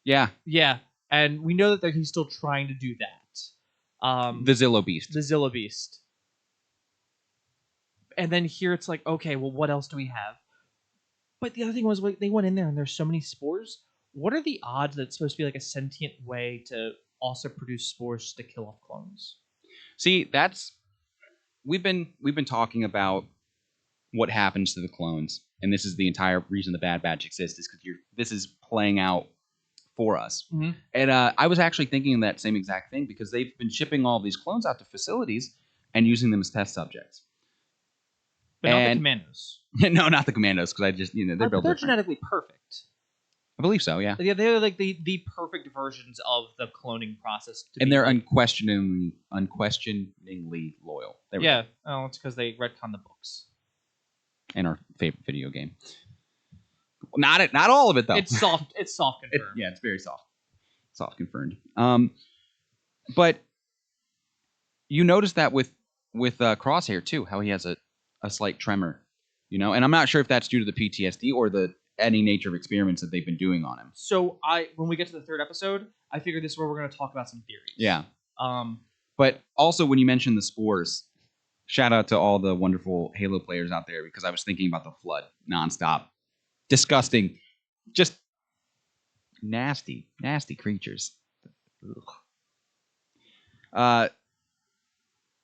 Yeah, and we know that he's still trying to do that. the Zillo Beast. The Zilla Beast. And then here it's like, okay, well, what else do we have? But the other thing was, they went in there and there's so many spores. What are the odds that it's supposed to be like a sentient way to also produce spores to kill off clones? See, we've been talking about what happens to the clones, and this is the entire reason the Bad Batch exists, is because this is playing out for us. Mm-hmm. And I was actually thinking that same exact thing, because they've been shipping all these clones out to facilities and using them as test subjects. But not the commandos. No, not the commandos, because I just they're built they're different. genetically perfect. I believe so. Yeah, Yeah, they're like the perfect versions of the cloning process. and they're like, unquestioningly loyal. There we yeah. go. Oh, it's because they retcon the books. And our favorite video game. Not all of it though. It's soft. It's soft confirmed. Yeah, it's very soft. Soft confirmed. But you notice that with Crosshair too, how he has a slight tremor, and I'm not sure if that's due to the PTSD or any nature of experiments that they've been doing on him. So when we get to the third episode, I figured this is where we're going to talk about some theories. Yeah. Um, But also when you mentioned the spores, shout out to all the wonderful Halo players out there, because I was thinking about the Flood nonstop. Disgusting, just nasty creatures. Ugh.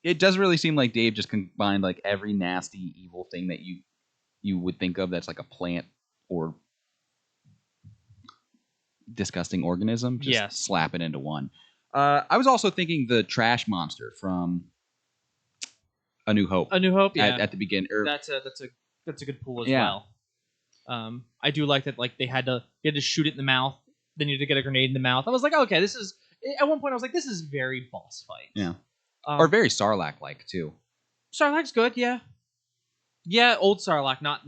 It does really seem like Dave just combined like every nasty, evil thing that you would think of that's like a plant or disgusting organism. Just slap it into one. I was also thinking the trash monster from A New Hope. A New Hope, yeah. At the beginning. That's a good pool as well. I do like that. Like they had to shoot it in the mouth. Then you had to get a grenade in the mouth. I was like, okay, this is. At one point, I was like, this is very boss fight. Yeah. Or very Sarlacc-like too. Sarlacc's good, yeah. Yeah, old Sarlacc, not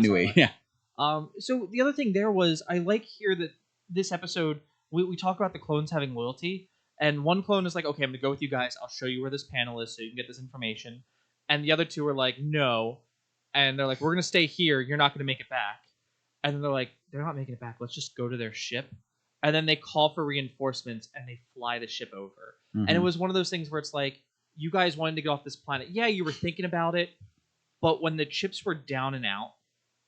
New Age. Yeah. So the other thing there was, I like here that this episode we talk about the clones having loyalty, and one clone is like, okay, I'm gonna go with you guys. I'll show you where this panel is so you can get this information. And the other two are like, no, and they're like, we're gonna stay here. You're not gonna make it back. And then they're like, they're not making it back. Let's just go to their ship. And then they call for reinforcements and they fly the ship over. Mm-hmm. And it was one of those things where it's like, you guys wanted to get off this planet. Yeah, you were thinking about it, but when the chips were down and out,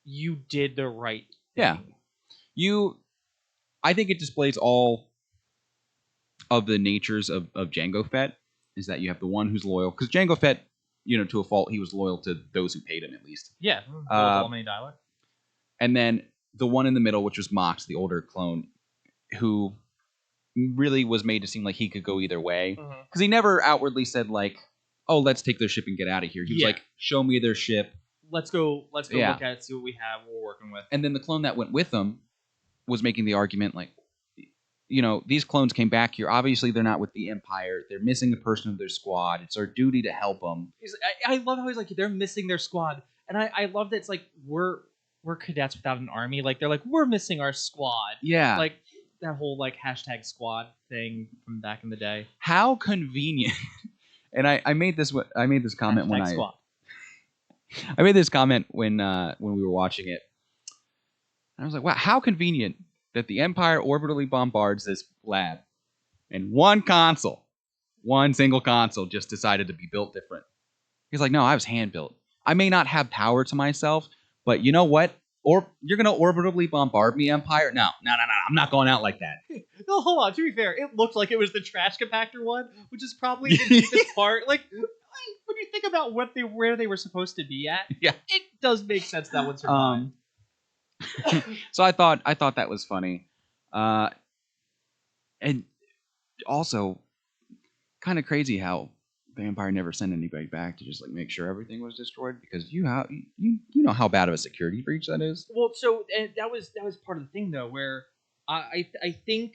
you did the right thing. Yeah. I think it displays all of the natures of Jango Fett, is that you have the one who's loyal. Because Jango Fett, to a fault, he was loyal to those who paid him at least. Yeah. Many dialect. And then the one in the middle, which was Mox, the older clone, who really was made to seem like he could go either way. Because he never outwardly said like, oh, let's take their ship and get out of here. He was like, show me their ship. Let's go look at it, see what we have, what we're working with. And then the clone that went with them was making the argument like, these clones came back here. Obviously, they're not with the Empire. They're missing a person of their squad. It's our duty to help them. I love how he's like, they're missing their squad. And I love that it's like, we're cadets without an army. Like, they're like, we're missing our squad. Yeah. Like, that whole, like, hashtag squad thing from back in the day. How convenient. And I made this comment when squad. I made this comment when we were watching it. I was like, wow, how convenient that the Empire orbitally bombards this lab, and one single console just decided to be built different. He's like, no, I was hand built. I may not have power to myself, but you know what? Or you're gonna orbitally bombard me, Empire? No, I'm not going out like that. No, hold on. To be fair, it looked like it was the trash compactor one, which is probably the deepest part. Like, when you think about where they were supposed to be at, it does make sense that one survived. So I thought that was funny, and also kind of crazy how the Empire never sent anybody back to just like make sure everything was destroyed, because you know how bad of a security breach that is. Well, so and that was part of the thing though, where I think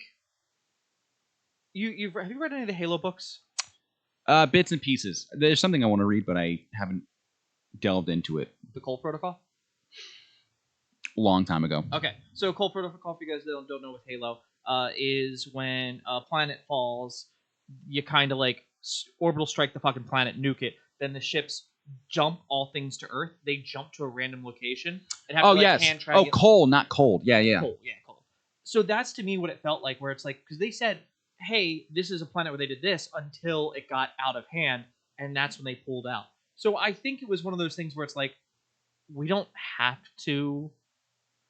have you read any of the Halo books? Bits and pieces. There's something I want to read, but I haven't delved into it. The Cole Protocol. Long time ago. Okay, so Cole Protocol, if you guys don't know with Halo, is when a planet falls, you kind of like orbital strike the fucking planet, nuke it. Then the ships jump all things to Earth. They jump to a random location. And have to, yes. Hand track it. Coal, not cold. Yeah. Coal. So that's to me what it felt like, where it's like, because they said, hey, this is a planet where they did this until it got out of hand, and that's when they pulled out. So I think it was one of those things where it's like, we don't have to.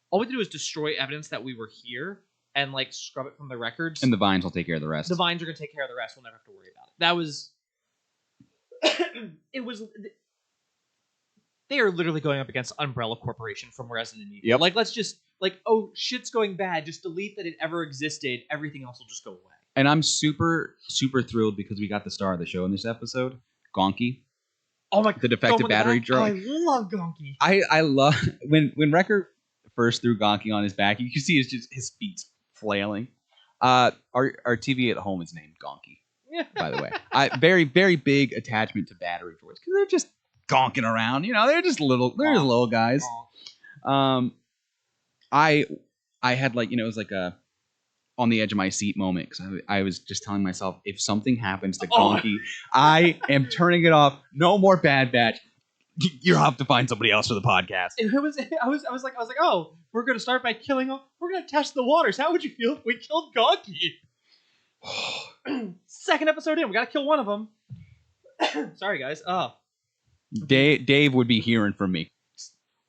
All we have to do is destroy evidence that we were here and like scrub it from the records. And the Vines will take care of the rest. The Vines are going to take care of the rest. We'll never have to worry about it. That was... it was... They are literally going up against Umbrella Corporation from Resident Evil. Yep. Like, let's just... Like, oh, shit's going bad. Just delete that it ever existed. Everything else will just go away. And I'm super, super thrilled because we got the star of the show in this episode, Gonky. Oh my... The defective battery droid. I love Gonky. I love... When Wrecker burst through Gonki on his back. You can see his feet flailing. Our TV at home is named Gonki, by the way. Very, very big attachment to battery droids because they're just gonking around. They're just little guys. I had it was like a on the edge of my seat moment because I was just telling myself, if something happens to Gonki, I am turning it off. No more Bad Batch. You'll have to find somebody else for the podcast. I was like, oh, we're gonna start by killing him. We're gonna test the waters. How would you feel if we killed Gonki? Second episode in, we gotta kill one of them. Sorry, guys. Dave would be hearing from me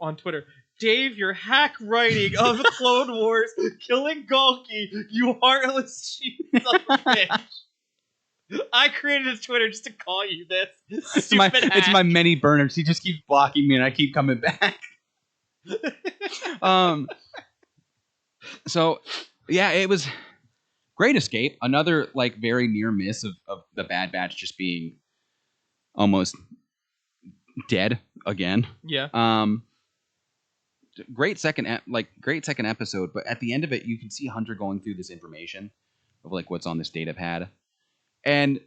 on Twitter. Dave, your hack writing of Clone Wars, killing Gonki, you heartless son of a bitch. I created his Twitter just to call you this. It's my many burners. He just keeps blocking me, and I keep coming back. So, yeah, it was great escape. Another very near miss of the Bad Batch just being almost dead again. Yeah. Great second episode, but at the end of it, you can see Hunter going through this information of what's on this data pad. And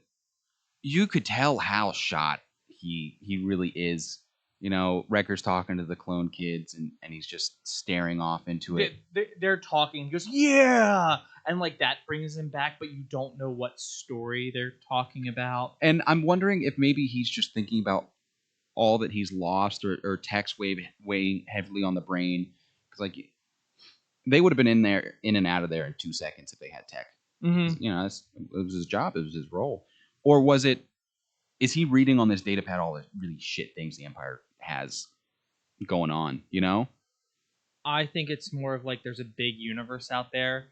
you could tell how shot he really is. Wrecker's talking to the clone kids, and he's just staring off into it. They're talking. He goes, yeah! And that brings him back, but you don't know what story they're talking about. And I'm wondering if maybe he's just thinking about all that he's lost, or tech's weighing heavily on the brain. Because they would have been in and out of there in 2 seconds if they had tech. Mm-hmm. It was his job. It was his role. Or is he reading on this data pad all the really shit things the Empire has going on, I think it's more of there's a big universe out there.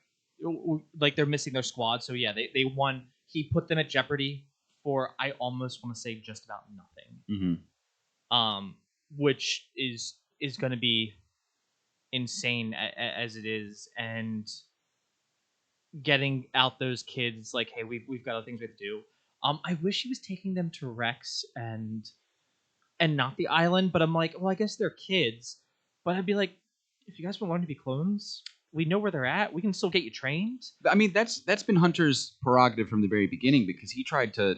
They're missing their squad. So yeah, they won. He put them at jeopardy for, I almost want to say, just about nothing. Mm-hmm. Which is going to be insane as it is. And getting out those kids hey, we've got other things we have to do. I wish he was taking them to Rex and not the island, but I'm well, I guess they're kids. But I'd be if you guys want to learn to be clones, we know where they're at. We can still get you trained. I mean, that's been Hunter's prerogative from the very beginning, because he tried to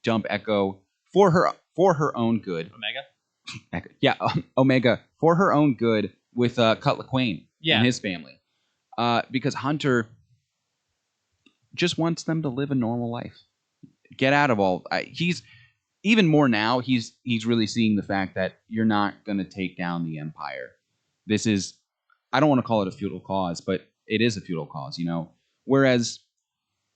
dump Echo for her own good. Omega? Yeah, Omega for her own good with Cutler Quain and his family. Because Hunter just wants them to live a normal life. Get out of all. He's even more now. He's really seeing the fact that you're not going to take down the Empire. This is, I don't want to call it a futile cause, but it is a futile cause, Whereas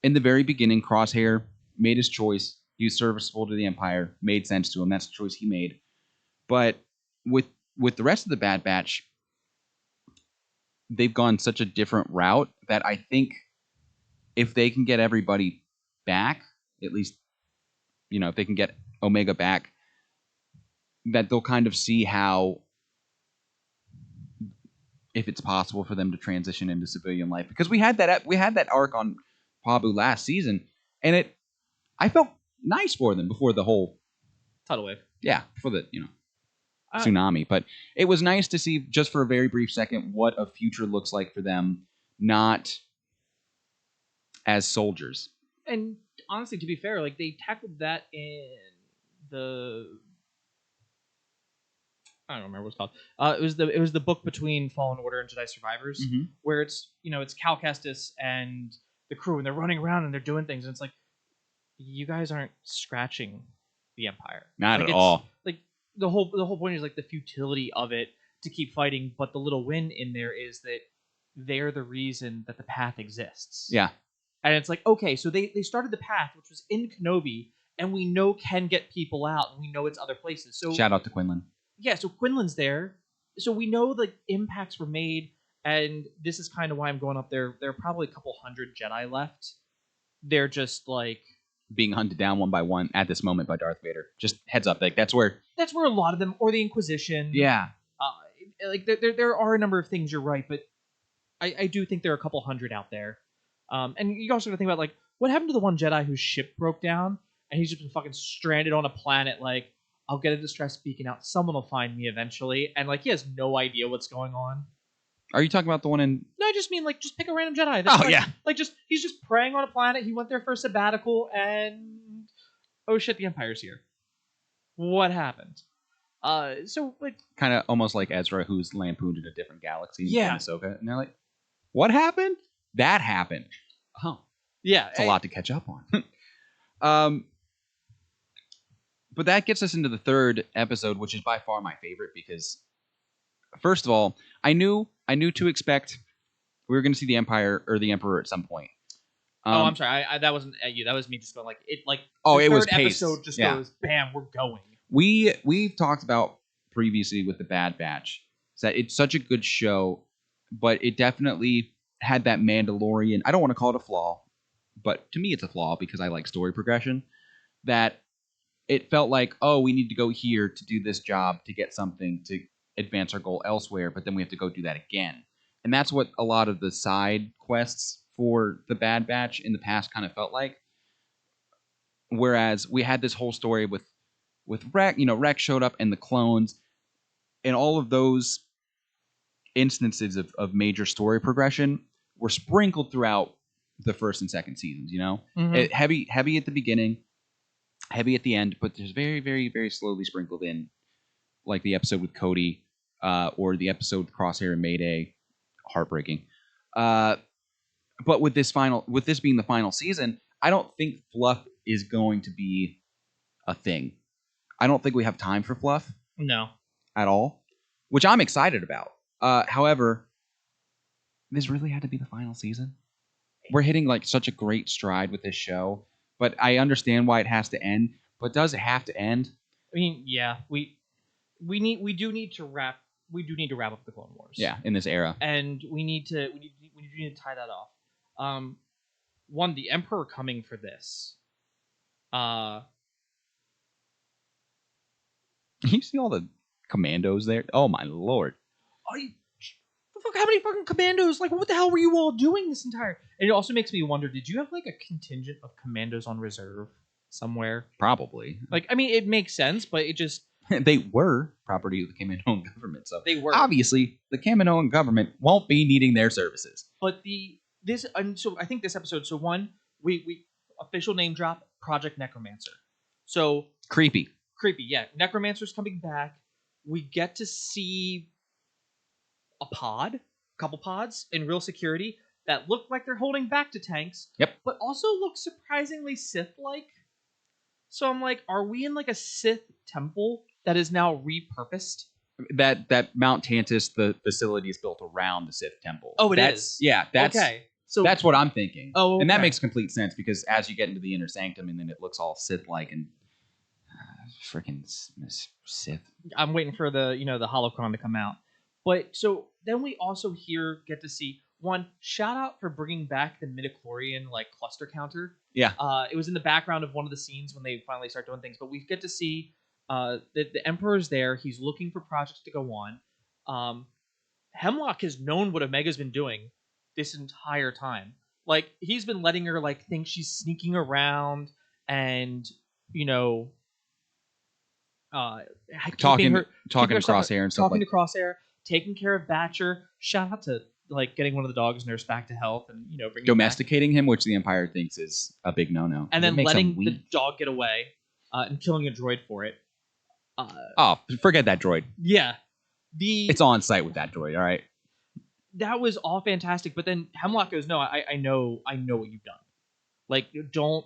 in the very beginning, Crosshair made his choice. He was serviceable to the Empire. Made sense to him. That's the choice he made. But with the rest of the Bad Batch, they've gone such a different route that I think if they can get everybody back, at least, if they can get Omega back, that they'll kind of see how, if it's possible for them to transition into civilian life. Because we had that arc on Pabu last season, and I felt nice for them before the whole tidal wave. Yeah, before the tsunami. But it was nice to see, just for a very brief second, what a future looks like for them, not as soldiers. And honestly, to be fair, they tackled that in the, I don't remember what it's called. It was the book between Fallen Order and Jedi Survivors, where it's it's Cal Kestis and the crew, and they're running around and they're doing things, and it's you guys aren't scratching the Empire. Not at all. The whole point is the futility of it to keep fighting, but the little win in there is that they're the reason that the path exists. Yeah. And it's okay, so they started the path, which was in Kenobi, and we know can get people out, and we know it's other places. So shout out to Quinlan. Yeah, so Quinlan's there. So we know the impacts were made, and this is kind of why I'm going up there. There are probably a couple hundred Jedi left. They're just being hunted down one by one at this moment by Darth Vader. Just heads up, that's where a lot of them, or the Inquisition. Yeah. There are a number of things. You're right, but I do think there are a couple hundred out there. And you also got to think about what happened to the one Jedi whose ship broke down, and he's just been fucking stranded on a planet. I'll get a distress beacon out. Someone will find me eventually, and he has no idea what's going on. Are you talking about the one in? No, I just mean like just pick a random Jedi. That's Oh, like, yeah. like just he's just preying on a planet. He went there for a sabbatical, and oh shit, the Empire's here. What happened? So like Kind of almost like Ezra, who's lampooned in a different galaxy. Yeah. In Ahsoka, and they're like, "What happened? That happened." Oh, yeah, it's a lot to catch up on. But that gets us into the third episode, which is by far my favorite because, first of all, I knew to expect we were going to see the Empire or the Emperor at some point. I'm sorry. I that wasn't at you. That was me just going like it. Like Oh, the it was third paced. episode just Yeah. goes bam. We're going. We've talked about previously with the Bad Batch is that it's such a good show, but it definitely had that Mandalorian. I don't want to call it a flaw, but to me it's a flaw because I like story progression. That it felt like, oh, we need to go here to do this job to get something to advance our goal elsewhere, but then we have to go do that again. And that's what a lot of the side quests for the Bad Batch in the past kind of felt like. Whereas we had this whole story with Rex, Rex showed up and the clones, and all of those instances of major story progression were sprinkled throughout the first and second seasons. Heavy at the beginning, heavy at the end, but there's very, very, very slowly sprinkled in, like the episode with Cody, or the episode with Crosshair and Mayday, heartbreaking. But with this being the final season, I don't think fluff is going to be a thing. I don't think we have time for fluff. No. At all, which I'm excited about. However, this really had to be the final season. We're hitting like such a great stride with this show, but I understand why it has to end. But does it have to end? I mean, yeah, we do need to wrap up the Clone Wars. Yeah, in this era, and we need to tie that off. One, the Emperor coming for this. You see all the commandos there? Oh my lord! How many fucking commandos? Like, what the hell were you all doing this entire? And it also makes me wonder: did you have like a contingent of commandos on reserve somewhere? Probably. Like, I mean, it makes sense, but it just they were property of the Kaminoan government, so they were obviously the Kaminoan government won't be needing their services. But so I think this episode. So one, we official name drop Project Necromancer. So creepy, yeah. Necromancer's coming back. We get to see a couple pods in real security that look like they're holding back to tanks. Yep. But also look surprisingly Sith-like. So I'm like, are we in like a Sith temple that is now repurposed? That Mount Tantus, the facility is built around the Sith temple. Oh, is. Yeah, that's okay. So that's what I'm thinking. Oh, okay. And that makes complete sense because as you get into the inner sanctum, and then it looks all Sith-like and freaking Sith. I'm waiting for the the holocron to come out. But so then we also get to see one shout out for bringing back the midichlorian like cluster counter. Yeah. It was in the background of one of the scenes when they finally start doing things. But we get to see the Emperor's there. He's looking for projects to go on. Hemlock has known what Omega's been doing this entire time. Like, he's been letting her like think she's sneaking around and talking to Crosshair and stuff. Talking to Crosshair, taking care of Batcher. Shout out to like getting one of the dogs nursed back to health and bringing domesticating him, which the Empire thinks is a big no-no. And then letting the dog get away and killing a droid for it. Oh, forget that droid. Yeah. It's on site with that droid, all right? That was all fantastic, but then Hemlock goes, no, I know what you've done. Like, don't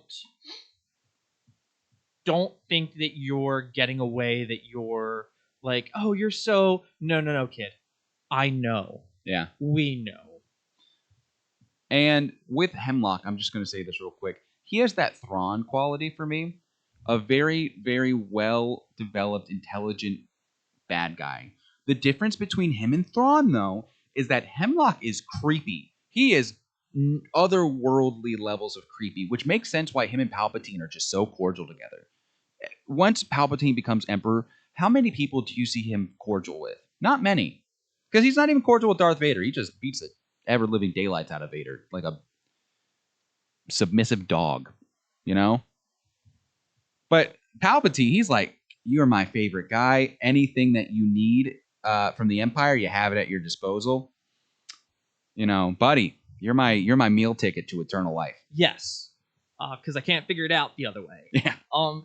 think that you're getting away, that you're like, oh, you're so... No, kid. I know. Yeah. We know. And with Hemlock, I'm just going to say this real quick. He has that Thrawn quality for me. A very, very well-developed, intelligent bad guy. The difference between him and Thrawn, though, is that Hemlock is creepy. He is otherworldly levels of creepy, which makes sense why him and Palpatine are just so cordial together. Once Palpatine becomes Emperor, how many people do you see him cordial with? Not many. Because he's not even cordial with Darth Vader. He just beats the ever-living daylights out of Vader like a submissive dog, But Palpatine, he's like, you're my favorite guy. Anything that you need from the Empire, you have it at your disposal. buddy, you're my meal ticket to eternal life. Yes, because I can't figure it out the other way. Yeah.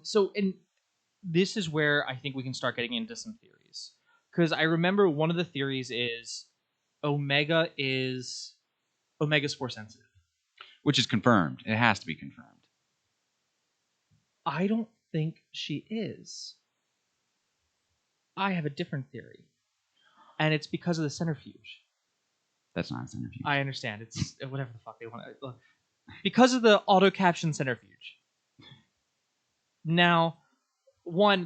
So, and this is where I think we can start getting into some theories. Because I remember one of the theories is Omega's force sensitive. Which is confirmed. It has to be confirmed. I don't think she is. I have a different theory. And it's because of the centrifuge. That's not a centrifuge. I understand. It's whatever the fuck they want to. Because of the auto caption centrifuge. Now,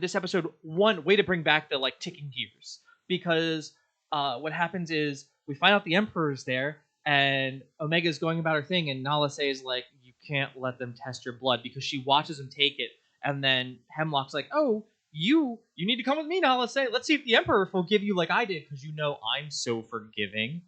this episode, way to bring back the ticking gears. Because what happens is we find out the Emperor's there, and Omega's going about her thing, and Nala says you can't let them test your blood, because she watches him take it, and then Hemlock's like, oh, you need to come with me, Nala say. Let's see if the Emperor will give you like I did, because I'm so forgiving.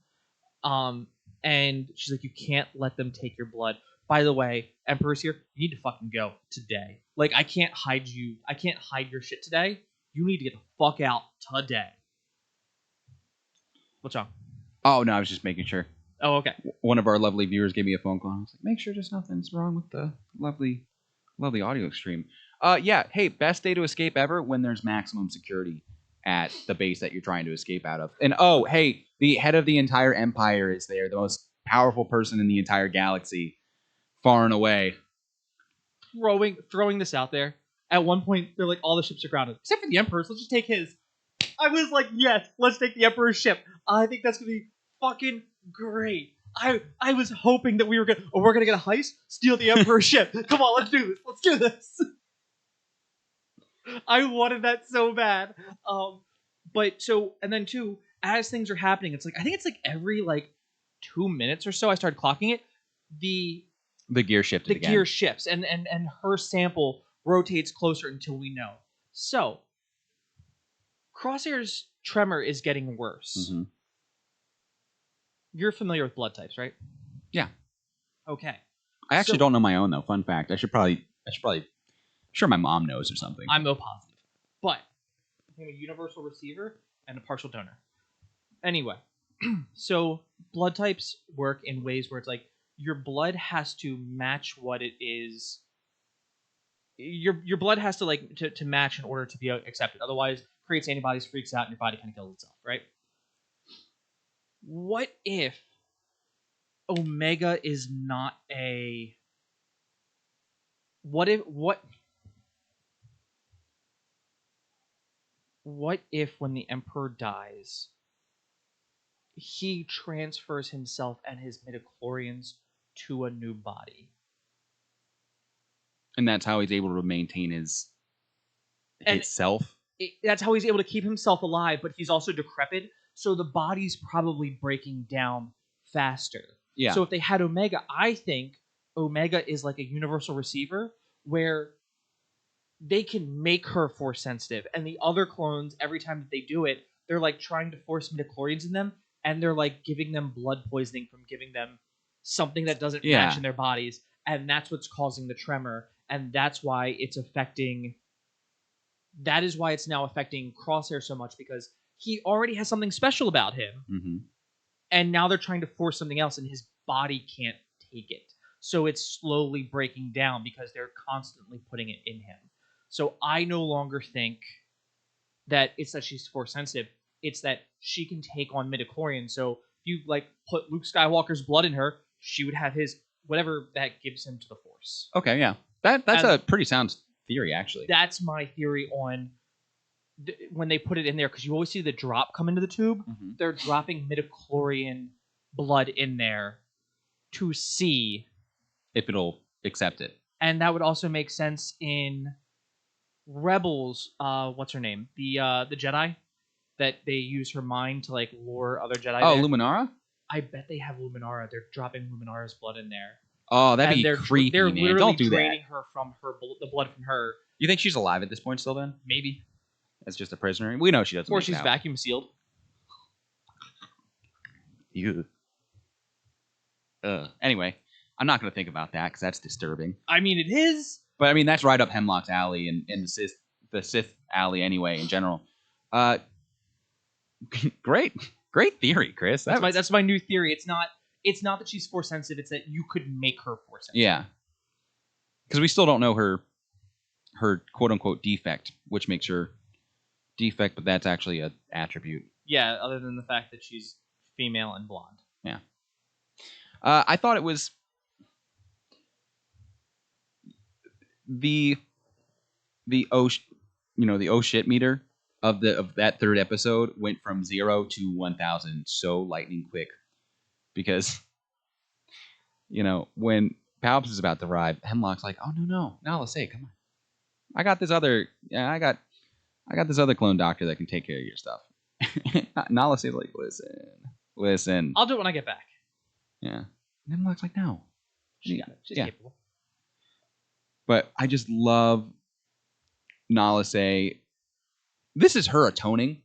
And she's like, you can't let them take your blood. By the way, Emperor's here. You need to fucking go today. I can't hide you. I can't hide your shit today. You need to get the fuck out today. What's wrong? Oh, no, I was just making sure. Oh, okay. One of our lovely viewers gave me a phone call. I was like, make sure there's nothing's wrong with the lovely audio stream. Yeah, hey, best day to escape ever when there's maximum security at the base that you're trying to escape out of. And oh, hey, the head of the entire empire is there, the most powerful person in the entire galaxy, far and away. Throwing this out there. At one point, they're like, all the ships are grounded. Except for the Emperor's, let's just take his. I was like, yes, let's take the Emperor's ship. I think that's going to be fucking great. I was hoping that we're gonna get a heist, steal the Emperor's ship. Come on, let's do this. I wanted that so bad. And then too, as things are happening, it's I think it's every 2 minutes or so I started clocking it. The gear shifted again. Gear shifts and her sample rotates closer until we know. So Crosshair's tremor is getting worse. Mm-hmm. You're familiar with blood types, right? Yeah. Okay. I actually don't know my own though. Fun fact. I should probably. Sure, my mom knows or something. I'm no positive, but I'm a universal receiver and a partial donor. Anyway, so blood types work in ways where it's your blood has to match what it is. Your blood has to to match in order to be accepted. Otherwise, it creates antibodies, freaks out, and your body kind of kills itself, right? What if Omega is not a... What if when the Emperor dies, he transfers himself and his midichlorians to a new body? And that's how he's able to maintain his self? That's how he's able to keep himself alive, but he's also decrepit, so the body's probably breaking down faster. Yeah. So if they had Omega, I think Omega is like a universal receiver where they can make her force sensitive, and the other clones, every time that they do it, they're trying to force midichlorians in them, and they're giving them blood poisoning from giving them something that doesn't match in their bodies, and that's what's causing the tremor, and that's why it's affecting... That is why it's now affecting Crosshair so much, because he already has something special about him, mm-hmm. and now they're trying to force something else, and his body can't take it. So it's slowly breaking down because they're constantly putting it in him. So I no longer think that it's that she's force sensitive. It's that she can take on midichlorians. So if you put Luke Skywalker's blood in her, she would have his whatever that gives him to the Force. Okay, yeah, that's a pretty sound theory, actually. That's my theory on when they put it in there, because you always see the drop come into the tube. Mm-hmm. They're dropping midichlorian blood in there to see if it'll accept it. And that would also make sense in Rebels. What's her name? The Jedi that they use her mind to lure other Jedi. Oh, there. Luminara? I bet they have Luminara. They're dropping Luminara's blood in there. Oh, that'd be creepy, they're man. Literally Don't do draining that. her from the blood from her. You think she's alive at this point still? Then maybe as just a prisoner. We know she doesn't. Or she's vacuum sealed. You. Anyway, I'm not going to think about that because that's disturbing. I mean, it is. But I mean, that's right up Hemlock's alley and the Sith alley anyway. In general, great theory, Chris. That's my new theory. It's not It's not that she's force sensitive; it's that you could make her force sensitive. Yeah, because we still don't know her quote unquote defect, which makes her defect, but that's actually an attribute. Yeah, other than the fact that she's female and blonde. Yeah. I thought it was the oh shit meter of that third episode went from 0 to 1,000 so lightning quick, because when Palps is about to arrive, Hemlock's like, oh no, let's say, come on, I got this other clone doctor that can take care of your stuff. Nala says like, listen. I'll do it when I get back. Yeah. And Hemlock's like, no. She got it. She's capable. But I just love Nala say, this is her atoning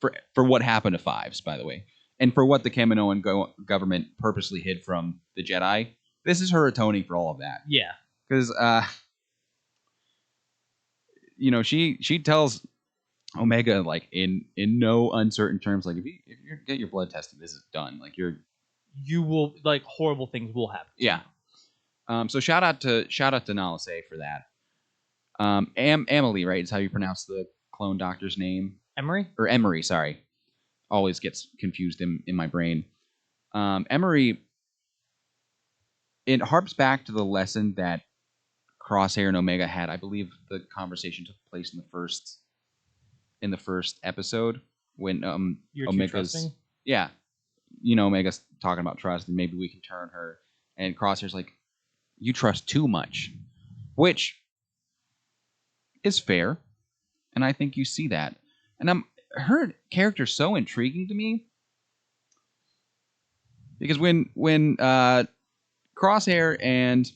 for what happened to Fives, by the way, and for what the Kaminoan government purposely hid from the Jedi. This is her atoning for all of that. Yeah. Because, she tells Omega, like, in no uncertain terms, like, if you get your blood tested, this is done. Like, you will, like, horrible things will happen. Yeah. So shout out to Nala Say for that. Amelie, right, is how you pronounce the clone doctor's name. Emery, sorry. Always gets confused in my brain. Emery, it harps back to the lesson that Crosshair and Omega had. I believe the conversation took place in the first episode when You're Omega's too trusting? Yeah. Omega's talking about trust and maybe we can turn her, and Crosshair's like, you trust too much, which is fair, and I think you see that. And her character's so intriguing to me because when Crosshair and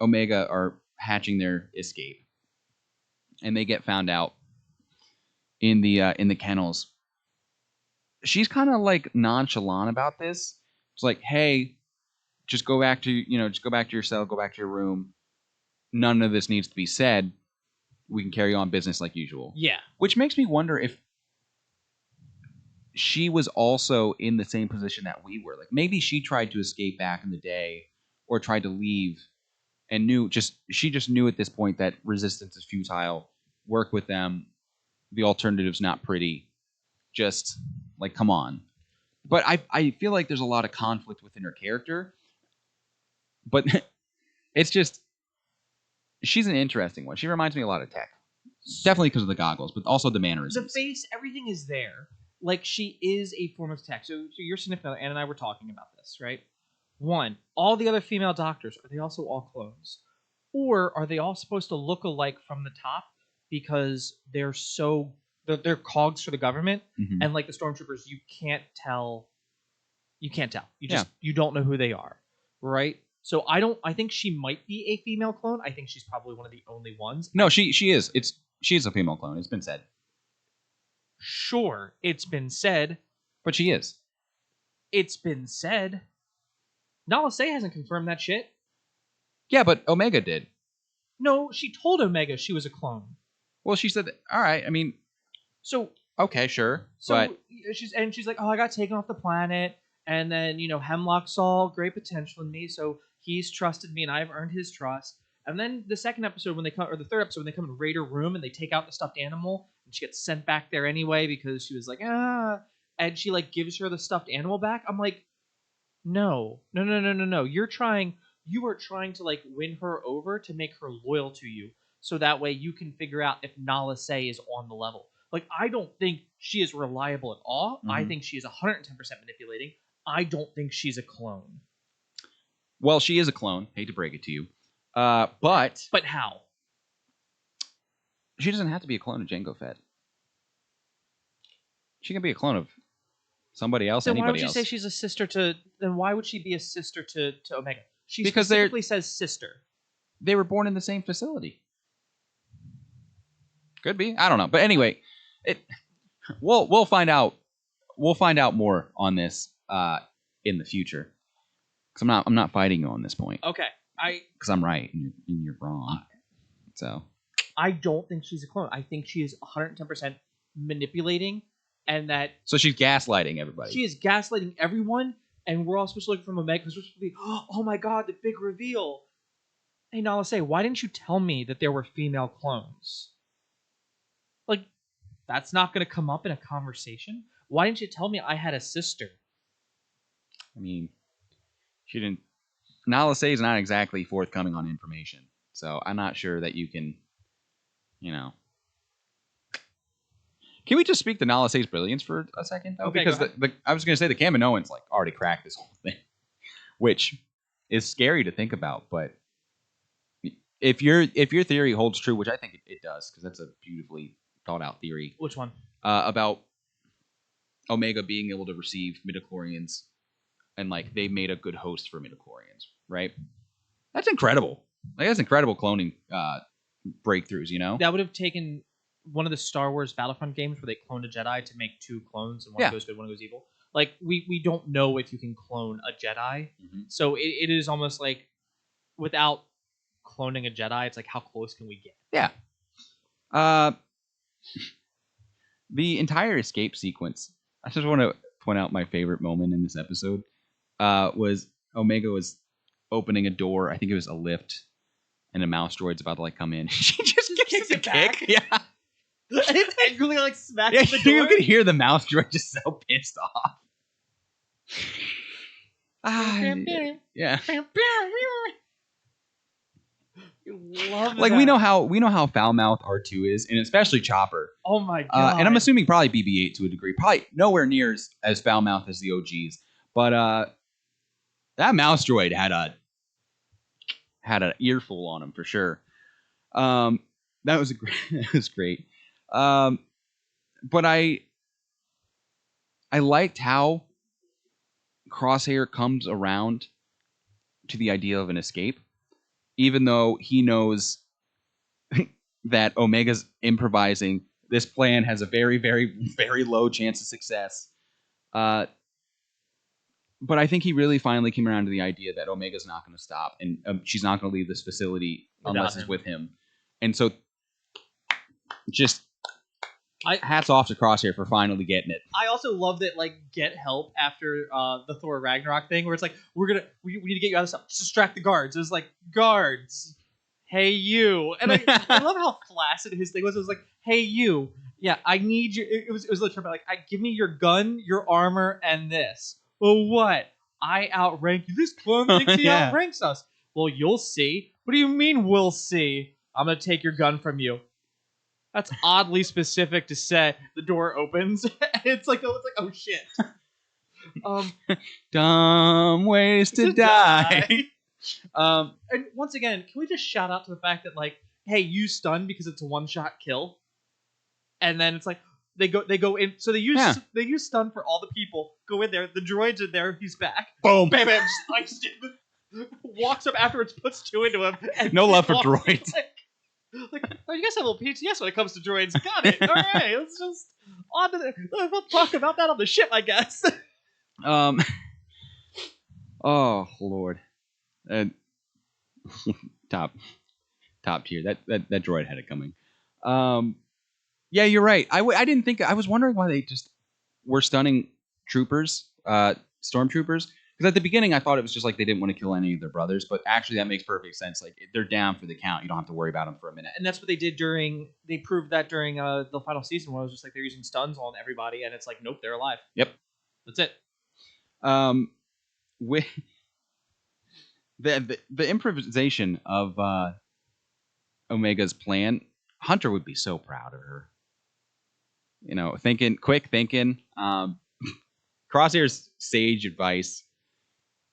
Omega are hatching their escape, and they get found out in the kennels, she's kind of like nonchalant about this. It's like, hey, just go back to your cell, go back to your room. None of this needs to be said. We can carry on business like usual. Yeah. Which makes me wonder if she was also in the same position that we were. Like, maybe she tried to escape back in the day or tried to leave and she just knew at this point that resistance is futile. Work with them. The alternative's not pretty. Just, like, come on. But I feel like there's a lot of conflict within her character. But it's just, she's an interesting one. She reminds me a lot of Tech. Definitely because of the goggles, but also the mannerisms. The face, everything is there. Like, she is a form of Tech. So your significant other, Anna and I were talking about this, right? One, all the other female doctors, are they also all clones? Or are they all supposed to look alike from the top because they're cogs for the government, Mhm. and like the stormtroopers, you can't tell. You don't know who they are, right? So I think she might be a female clone. I think she's probably one of the only ones. No, she is. She's a female clone. It's been said. Sure, it's been said. But she is. It's been said. Nala Se hasn't confirmed that shit. Yeah, but Omega did. No, she told Omega she was a clone. Well, she said, all right, I mean, So okay, sure. So but she's like, oh, I got taken off the planet, and then Hemlock saw great potential in me, so he's trusted me, and I've earned his trust. And then the second episode when they come, or the third episode when they come and raid her room and they take out the stuffed animal, and she gets sent back there anyway because she was like, and she like gives her the stuffed animal back. I'm like, no. You are trying to like win her over to make her loyal to you, so that way you can figure out if Nala Se is on the level. Like, I don't think she is reliable at all. Mm-hmm. I think she is 110% manipulating. I don't think she's a clone. Well, she is a clone. Hate to break it to you. But how? She doesn't have to be a clone of Jango Fett. She can be a clone of somebody else, Then anybody why would you else. say she's a sister to... Then why would she be a sister to Omega? She because specifically says sister. They were born in the same facility. Could be. I don't know. But anyway, we'll find out. We'll find out more on this in the future. Because I'm not fighting you on this point. Okay. Because I'm right and you're wrong. So I don't think she's a clone. I think she is 110% manipulating, and that... So she's gaslighting everybody. She is gaslighting everyone and we're all supposed to look from Omega because we're supposed to be, oh my god, the big reveal. Hey, Nala, say, why didn't you tell me that there were female clones? Like, that's not going to come up in a conversation? Why didn't you tell me I had a sister? I mean, she didn't. Nala Say is not exactly forthcoming on information, so I'm not sure that you can, you know. Can we just speak to Nala Say's brilliance for a second, though? Okay, Because go I was going to say the Kaminoans like already cracked this whole thing, which is scary to think about. But if your theory holds true, which I think it does, because that's a beautifully thought out theory. Which one? About Omega being able to receive midichlorians, and like they made a good host for midichlorians, right? That's incredible. Like that's incredible cloning breakthroughs, you know? That would have taken one of the Star Wars Battlefront games where they cloned a Jedi to make 2 clones and one goes good, one goes evil. Like we don't know if you can clone a Jedi, so it is almost like without cloning a Jedi, it's like how close can we get? Yeah. The entire escape sequence. I just want to point out my favorite moment in this episode. Was Omega was opening a door. I think it was a lift, and a mouse droid's about to like come in. She just kicks it back. Yeah. And it's angrily like smacks Yeah, the door. you can hear the mouse droid just so pissed off. Yeah. Love Like that. we know how foul-mouthed R2 is, and especially Chopper. Oh my god. And I'm assuming probably BB-8 to a degree. Probably nowhere near as foul-mouthed as the OGs. But that mouse droid had an earful on him for sure. That was great. But I liked how Crosshair comes around to the idea of an escape, even though he knows that Omega's improvising. This plan has a very, very, very low chance of success. But I think he really finally came around to the idea that Omega's not going to stop, and she's not going to leave this facility unless it's with him. And so, just hats off to Crosshair for finally getting it. I also love that like get help after the Thor Ragnarok thing, where it's like we need to get you out of stuff. Just distract the guards. It was like guards. Hey you, and I love how flaccid his thing was. It was like, hey you, yeah, I need you. It was literally like, give me your gun, your armor, and this. Well, what? I outrank you. This clone thinks he Yeah. outranks us. Well, you'll see. What do you mean we'll see? I'm gonna take your gun from you. That's oddly specific to say. The door opens. And it's like oh shit. Dumb ways to die. And once again, can we just shout out to the fact that like, hey, you stun because it's a one-shot kill, and then it's like they go in. So they use stun for all the people. Go in there. The droid's in there. He's back. Boom. Bam, bam. Just iced him. Walks up afterwards, puts 2 into him. And No love for droids. Like, oh, you guys have a little PTS when it comes to droids. Got it. All right, let's just on to we'll talk about that on the ship, I guess. Oh Lord. Top tier. That droid had it coming. Yeah, you're right. I didn't think. I was wondering why they just were stunning troopers, stormtroopers. Because at the beginning, I thought it was just like they didn't want to kill any of their brothers. But actually, that makes perfect sense. Like they're down for the count. You don't have to worry about them for a minute. And that's what they did they proved that during the final season, where it was just like they're using stuns on everybody, and it's like, nope, they're alive. Yep. That's it. With the improvisation of Omega's plan, Hunter would be so proud of her. You know, quick thinking. Crosshair's sage advice.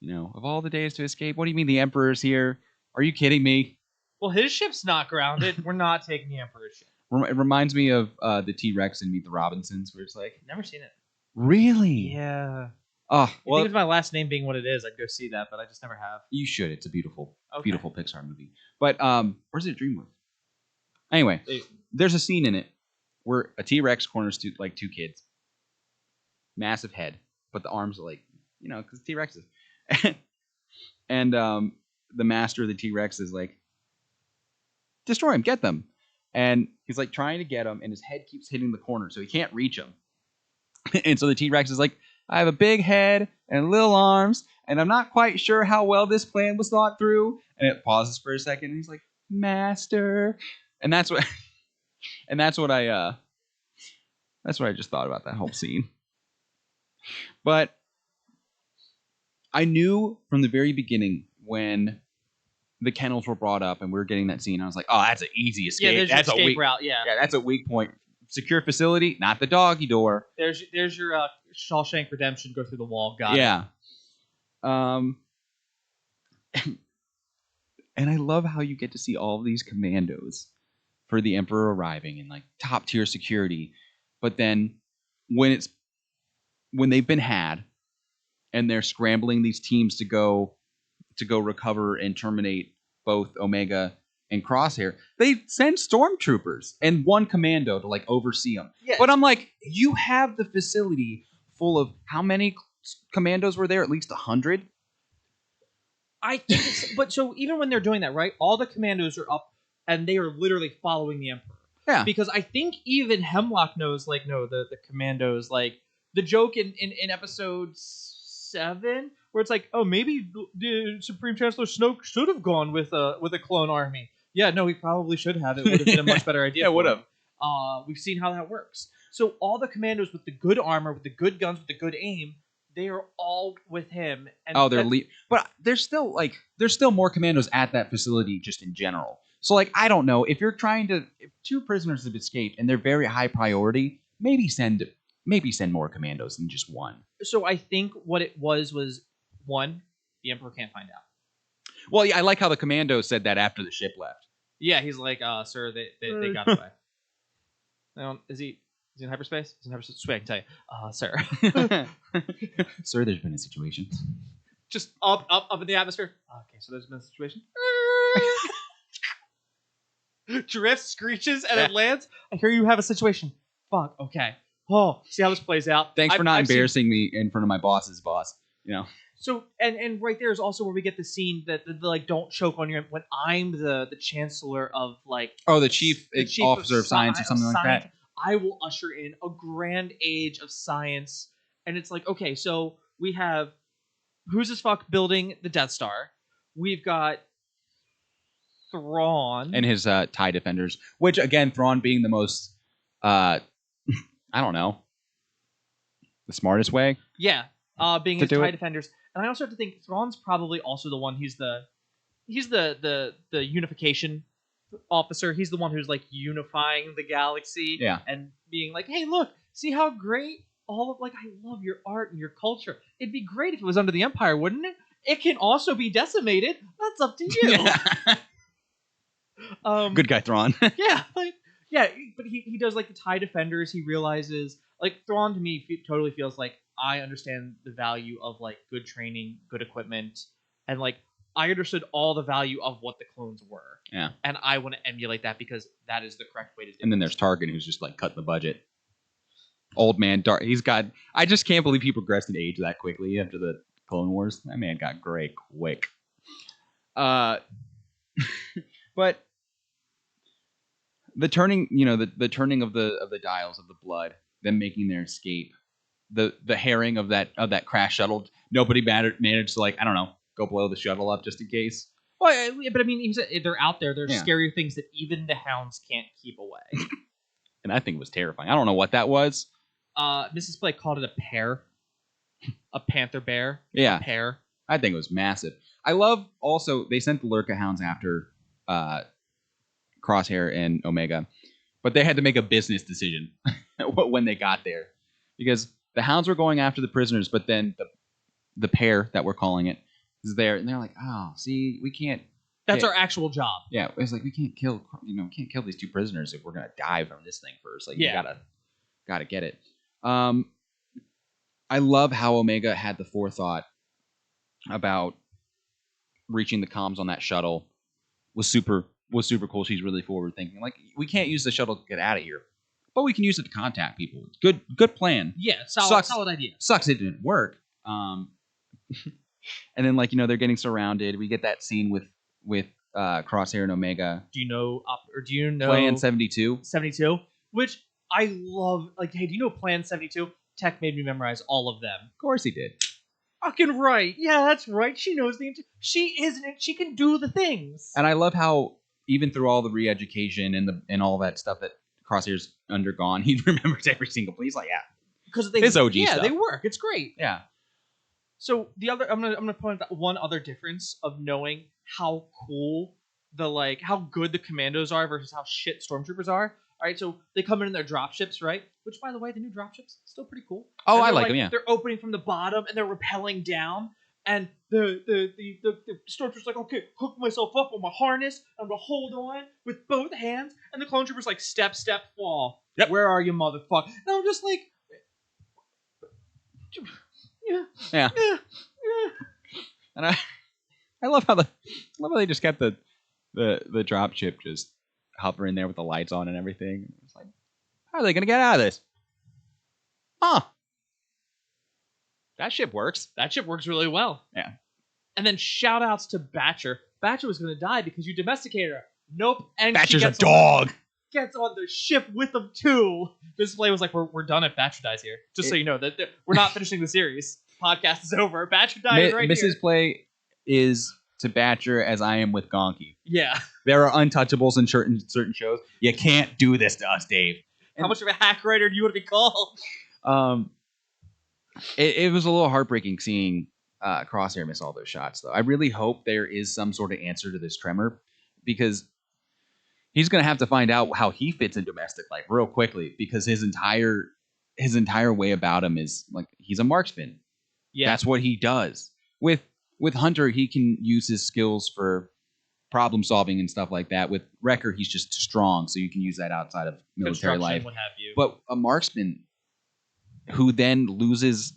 You know, of all the days to escape, what do you mean the Emperor's here? Are you kidding me? Well, his ship's not grounded. We're not taking the Emperor's ship. It reminds me of the T-Rex in Meet the Robinsons, where it's like, Never seen it. really? Yeah. Oh, I well, think with my last name being what it is, I'd go see that, but I just never have. you should. It's a beautiful, Okay. beautiful Pixar movie. But where's it DreamWorks? Anyway, there's a scene in it where a T-Rex corners two kids. Massive head, but the arms are like, you know, because T-Rex is. And the master of the T-Rex is like, destroy him, get them. And he's like trying to get him, and his head keeps hitting the corner, so he can't reach him. And so the T-Rex is like, I have a big head and little arms, and I'm not quite sure how well this plan was thought through. And it pauses for a second, and he's like, Master. And that's what and that's what I just thought about that whole scene. But I knew from the very beginning when the kennels were brought up and we were getting that scene, I was like, oh, that's an easy escape. Yeah, there's that's your a escape weak route. Yeah. that's a weak point. Secure facility, not the doggy door. There's your Shawshank Redemption. Go through the wall. Got it. Yeah. And I love how you get to see all of these commandos for the Emperor arriving in like top tier security. But then when they've been had and they're scrambling these teams to go recover and terminate both Omega and Crosshair, they send stormtroopers and one commando to like oversee them. Yes. But I'm like, you have the facility full of how many commandos were there? At least 100. I think but so even when they're doing that, right? All the commandos are up and they are literally following the Emperor. Yeah. Because I think even Hemlock knows, like, no, the commandos, like the joke in episode 7, where it's like, oh, maybe the Supreme Chancellor Snoke should have gone with a clone army. Yeah, no, he probably should have. It would have been a much better idea. Yeah, it would have. We've seen how that works. So all the commandos with the good armor, with the good guns, with the good aim, they are all with him. And but there's still more commandos at that facility just in general. So like, I don't know if two prisoners have escaped and they're very high priority, maybe send more commandos than just one. So I think what it was one, the Emperor can't find out. Well, yeah, I like how the commando said that after the ship left. Yeah, he's like, sir, they got away. Is he in hyperspace? He's in hyperspace. Sweet, I can tell you. Sir. Sir, there's been a situation. Just up in the atmosphere. Okay, so there's been a situation. Drifts, screeches, and it lands. I hear you have a situation. Fuck, okay. Oh, see how this plays out. Thanks for not embarrassing me in front of my boss's boss. You know. So and right there is also where we get the scene that the like, don't choke on your, when I'm the chancellor of like, the chief officer of science or something like that. I will usher in a grand age of science. And it's like, okay, so we have who's this fuck building the Death Star. We've got Thrawn and his TIE defenders, which again, Thrawn being the most I don't know, the smartest way. Yeah, being his TIE defenders. And I also have to think Thrawn's probably also the one he's the unification officer. He's the one who's like unifying the galaxy. Yeah. And being like, hey, look, see how great all of, like, I love your art and your culture. It'd be great if it was under the Empire, wouldn't it? It can also be decimated. That's up to you. Yeah. Good guy, Thrawn. Yeah, but he does like the TIE defenders. He realizes, like, Thrawn to me totally feels like, I understand the value of like good training, good equipment, and like I understood all the value of what the clones were. Yeah. And I want to emulate that because that is the correct way to do it. And then there's Tarkin, who's just like cutting the budget. Old man, I just can't believe he progressed in age that quickly after the Clone Wars. That man got gray quick. But the turning, the turning of the dials of the blood, them making their escape, the herring of that crash shuttle. Nobody managed to, like, I don't know, go blow the shuttle up just in case. Well, but I mean, they're out there. There's scarier things that even the hounds can't keep away. And that thing was terrifying. I don't know what that was. Mrs. Play called it a pear, a panther bear. Yeah, a pear. I think it was massive. I love also they sent the Lurka hounds after Crosshair and Omega, but they had to make a business decision when they got there, because the hounds were going after the prisoners, but then the pair that we're calling it is there, and they're like, "Oh, see, we can't." That's our actual job. Yeah, it's like we can't kill, can't kill these two prisoners if we're gonna die from this thing first. Like, you gotta get it. I love how Omega had the forethought about reaching the comms on that shuttle. Was super cool. She's really forward thinking. Like, we can't use the shuttle to get out of here, but we can use it to contact people. Good plan. Yeah, solid idea. Sucks it didn't work. And then, like, they're getting surrounded. We get that scene with Crosshair and Omega. Do you know Plan 72? 72, which I love. Like, hey, do you know Plan 72? Tech made me memorize all of them. Of course he did. Fucking right. Yeah, that's right. She knows she isn't it. She can do the things. And I love how even through all the re-education and all that stuff that Crosshair's undergone, he remembers every single. He's like, yeah, because they his OG yeah, stuff. they work. It's great. Yeah. So the other, I'm gonna point out one other difference of knowing how cool how good the commandos are versus how shit stormtroopers are. All right, so they come in their dropships, right? Which, by the way, the new dropships still pretty cool. Oh, And I they're like them. Yeah. They're opening from the bottom and they're rappelling down. And the stormtrooper's like, okay, hook myself up on my harness. I'm gonna hold on with both hands. And the clone trooper's like, step, fall. Yep. Where are you, motherfucker? And I'm just like, Yeah. And I love how they just kept the drop ship just hovering there with the lights on and everything. It's like, how are they gonna get out of this? Huh. That ship works. That ship works really well. Yeah. And then shout outs to Batcher. Batcher was going to die because you domesticated her. Nope. And Batcher's a dog. Gets on the ship with them too. This play was like, we're done if Batcher dies here. Just so you know that we're not finishing the series. Podcast is over. Batcher dies right here. Mrs. Play is to Batcher as I am with Gonky. Yeah. There are untouchables in certain shows. You can't do this to us, Dave. How much of a hack writer do you want to be called? It was a little heartbreaking seeing Crosshair miss all those shots, though. I really hope there is some sort of answer to this tremor, because he's going to have to find out how he fits in domestic life real quickly, because his entire way about him is like he's a marksman. Yeah, that's what he does. With Hunter, he can use his skills for problem solving and stuff like that. With Wrecker, he's just strong, so you can use that outside of military life. What have you. But a marksman who then loses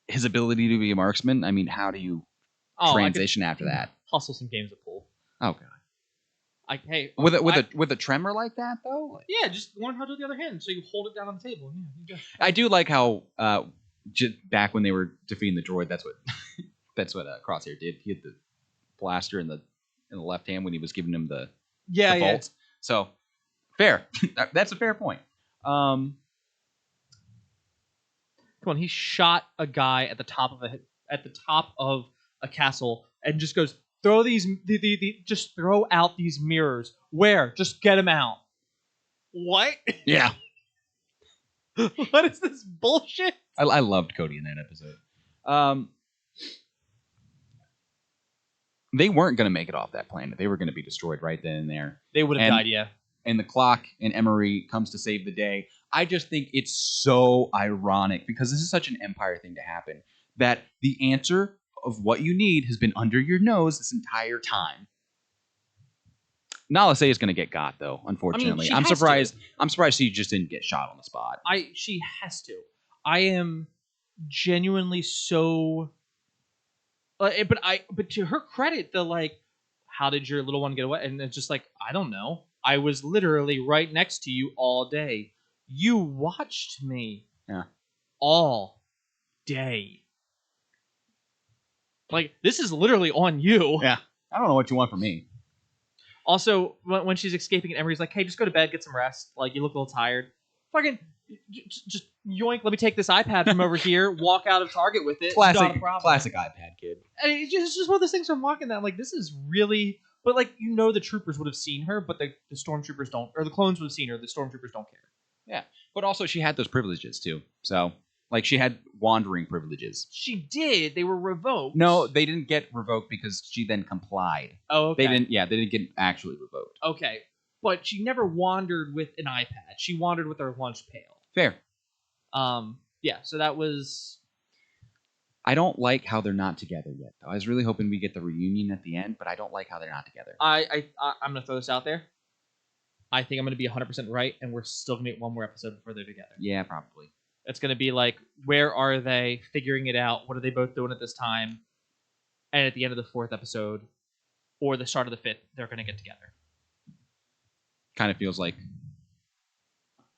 his ability to be a marksman, I mean, how do you transition after that? Hustle some games of pool. Oh god. With a tremor like that though? Yeah, just learn how to do the other hand. So you hold it down on the table. Yeah, I do like how just back when they were defeating the droid, that's what Crosshair did. He had the blaster in the left hand when he was giving him the bolts. So fair. That's a fair point. Come on, he shot a guy at the top of a castle and just goes, just throw out these mirrors. Where? Just get them out. What? Yeah. What is this bullshit? I loved Cody in that episode. They weren't going to make it off that planet. They were going to be destroyed right then and there. They would have died, yeah. And the clock and Emery comes to save the day. I just think it's so ironic, because this is such an Empire thing to happen, that the answer of what you need has been under your nose this entire time. Nala Se is going to get got, though, unfortunately. I mean, I'm surprised she just didn't get shot on the spot. She has to. I am genuinely so... but to her credit, how did your little one get away? And it's just like, I don't know. I was literally right next to you all day. You watched me. Yeah. All day. Like, this is literally on you. Yeah. I don't know what you want from me. Also, when she's escaping and Emery's like, hey, just go to bed, get some rest. Like, you look a little tired. Fucking just yoink, let me take this iPad from over here, walk out of Target with it. Classic iPad kid. And it's just one of those things I'm walking down. Like, this is really... But, the troopers would have seen her, but the stormtroopers don't... Or the clones would have seen her, the stormtroopers don't care. Yeah. But also, she had those privileges, too. So, she had wandering privileges. She did. They were revoked. No, they didn't get revoked because she then complied. Oh, okay. They didn't get actually revoked. Okay. But she never wandered with an iPad. She wandered with her lunch pail. Fair. Yeah, so that was... I don't like how they're not together yet, though. I was really hoping we get the reunion at the end, but I don't like how they're not together. I'm going to throw this out there. I think I'm going to be 100% right, and we're still going to get one more episode before they're together. Yeah, probably. It's going to be like, where are they figuring it out? What are they both doing at this time? And at the end of the 4th episode, or the start of the 5th, they're going to get together. Kind of feels like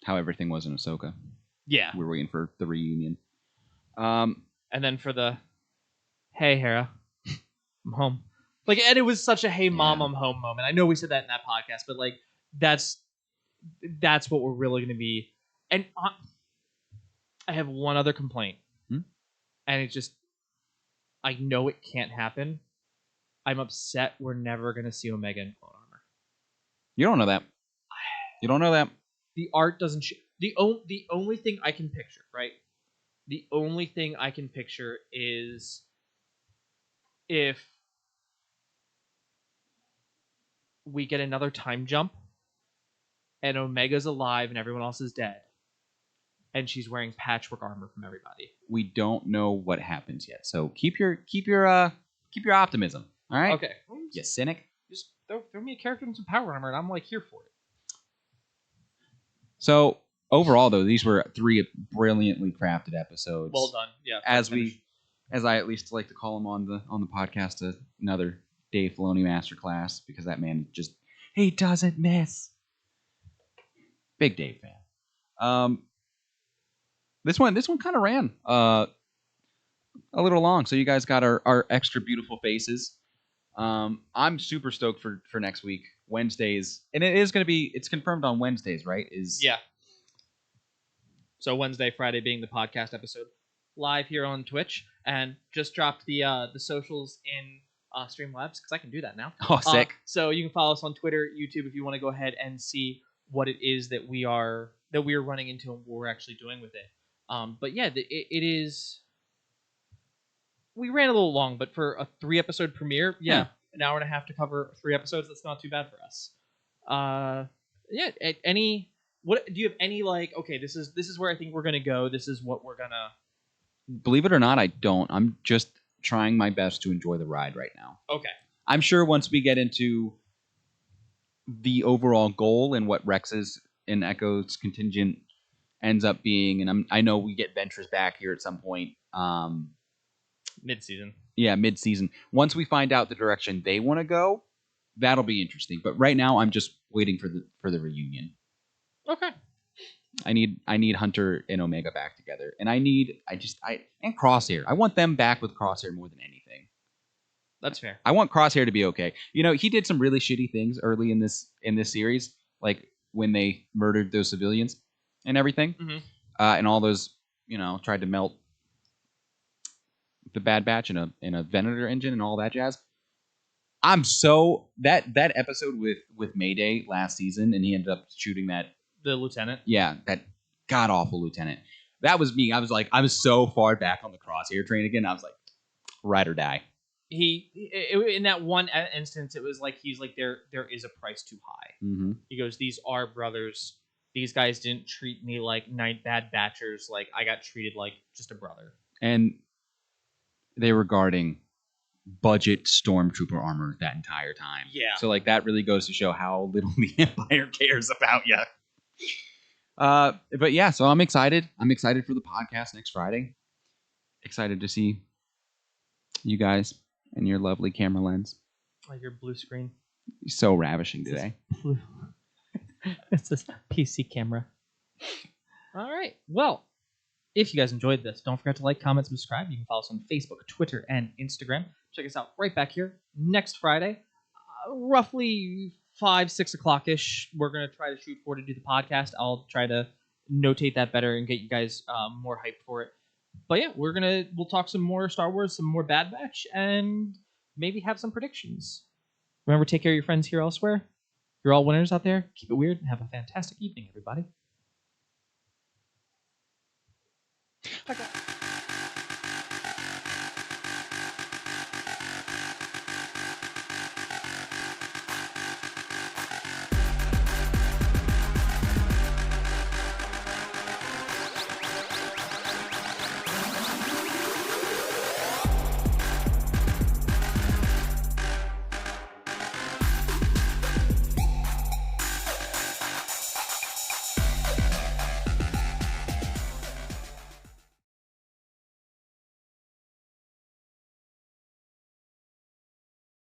how everything was in Ahsoka. Yeah. We're waiting for the reunion. And then for the, hey, Hera, I'm home. And it was such a hey, mom, I'm home moment. I know we said that in that podcast, but, that's what we're really going to be. And I have one other complaint, Hmm? and it's just I know it can't happen. I'm upset we're never gonna see Omega in clone armor. You don't know that. You don't know that. The art doesn't. The only thing I can picture, right? The only thing I can picture is if we get another time jump and Omega's alive and everyone else is dead, and she's wearing patchwork armor from everybody. We don't know what happens yet. So keep your optimism. All right. Okay. You cynic. Just throw me a character in some power armor, and I'm like here for it. So overall, though, these were 3 brilliantly crafted episodes. Well done. Yeah. As I at least like to call him on the podcast, another Dave Filoni masterclass, because that man he doesn't miss. Big Dave fan. This one kind of ran a little long, so you guys got our extra beautiful faces. I'm super stoked for next week, Wednesdays, and it's confirmed on Wednesdays, right? Yeah. So Wednesday, Friday being the podcast episode, live here on Twitch, and just dropped the socials in Streamlabs because I can do that now. Oh, sick! So you can follow us on Twitter, YouTube, if you want to go ahead and see what it is that we are running into and what we're actually doing with it. But yeah, it is. We ran a little long, but for a 3-episode premiere, yeah, an hour and a half to cover 3 episodes. That's not too bad for us. Yeah. What do you have any like? Okay, this is where I think we're gonna go. This is what we're gonna. Believe it or not, I don't. I'm just trying my best to enjoy the ride right now. Okay. I'm sure once we get into the overall goal and what Rex's and Echo's contingent ends up being, and I know we get Ventress back here at some point. Mid-season. Yeah, mid-season. Once we find out the direction they want to go, that'll be interesting. But right now, I'm just waiting for the reunion. Okay. I need Hunter and Omega back together, and and Crosshair. I want them back with Crosshair more than anything. That's fair. I want Crosshair to be okay. You know, he did some really shitty things early in this series, like when they murdered those civilians and everything, and all those, tried to melt the Bad Batch in a Venator engine and all that jazz. I'm so that episode with Mayday last season, and he ended up shooting the lieutenant. Yeah, that god awful lieutenant. That was me. I was so far back on the Crosshair train again. I was like, ride or die. In that one instance, it was like he's like there is a price too high. Mm-hmm. He goes, these are brothers. These guys didn't treat me like bad batchers. Like I got treated like just a brother. And they were guarding budget stormtrooper armor that entire time. Yeah. So like that really goes to show how little the Empire cares about you. But yeah, so I'm excited. I'm excited for the podcast next Friday. Excited to see you guys and your lovely camera lens. Like your blue screen. So ravishing today. Blue. It's this PC camera. All right. Well, if you guys enjoyed this, don't forget to like, comment, subscribe. You can follow us on Facebook, Twitter, and Instagram. Check us out right back here next Friday, roughly 5-6 o'clock ish. We're gonna try to shoot for to do the podcast. I'll try to notate that better and get you guys more hyped for it. But yeah, we'll talk some more Star Wars, some more Bad Batch, and maybe have some predictions. Remember, take care of your friends here elsewhere. You're all winners out there. Keep it weird and have a fantastic evening, everybody. Okay.